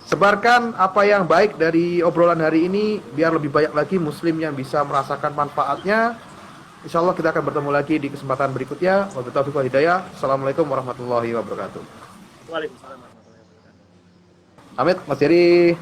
Sebarkan apa yang baik dari obrolan hari ini biar lebih banyak lagi muslim yang bisa merasakan manfaatnya. Insya Allah kita akan bertemu lagi di kesempatan berikutnya. Wabillahi taufiq wal hidayah. Assalamualaikum warahmatullahi wabarakatuh. Waalaikumsalam warahmatullahi wabarakatuh. Amit, Mas Heri.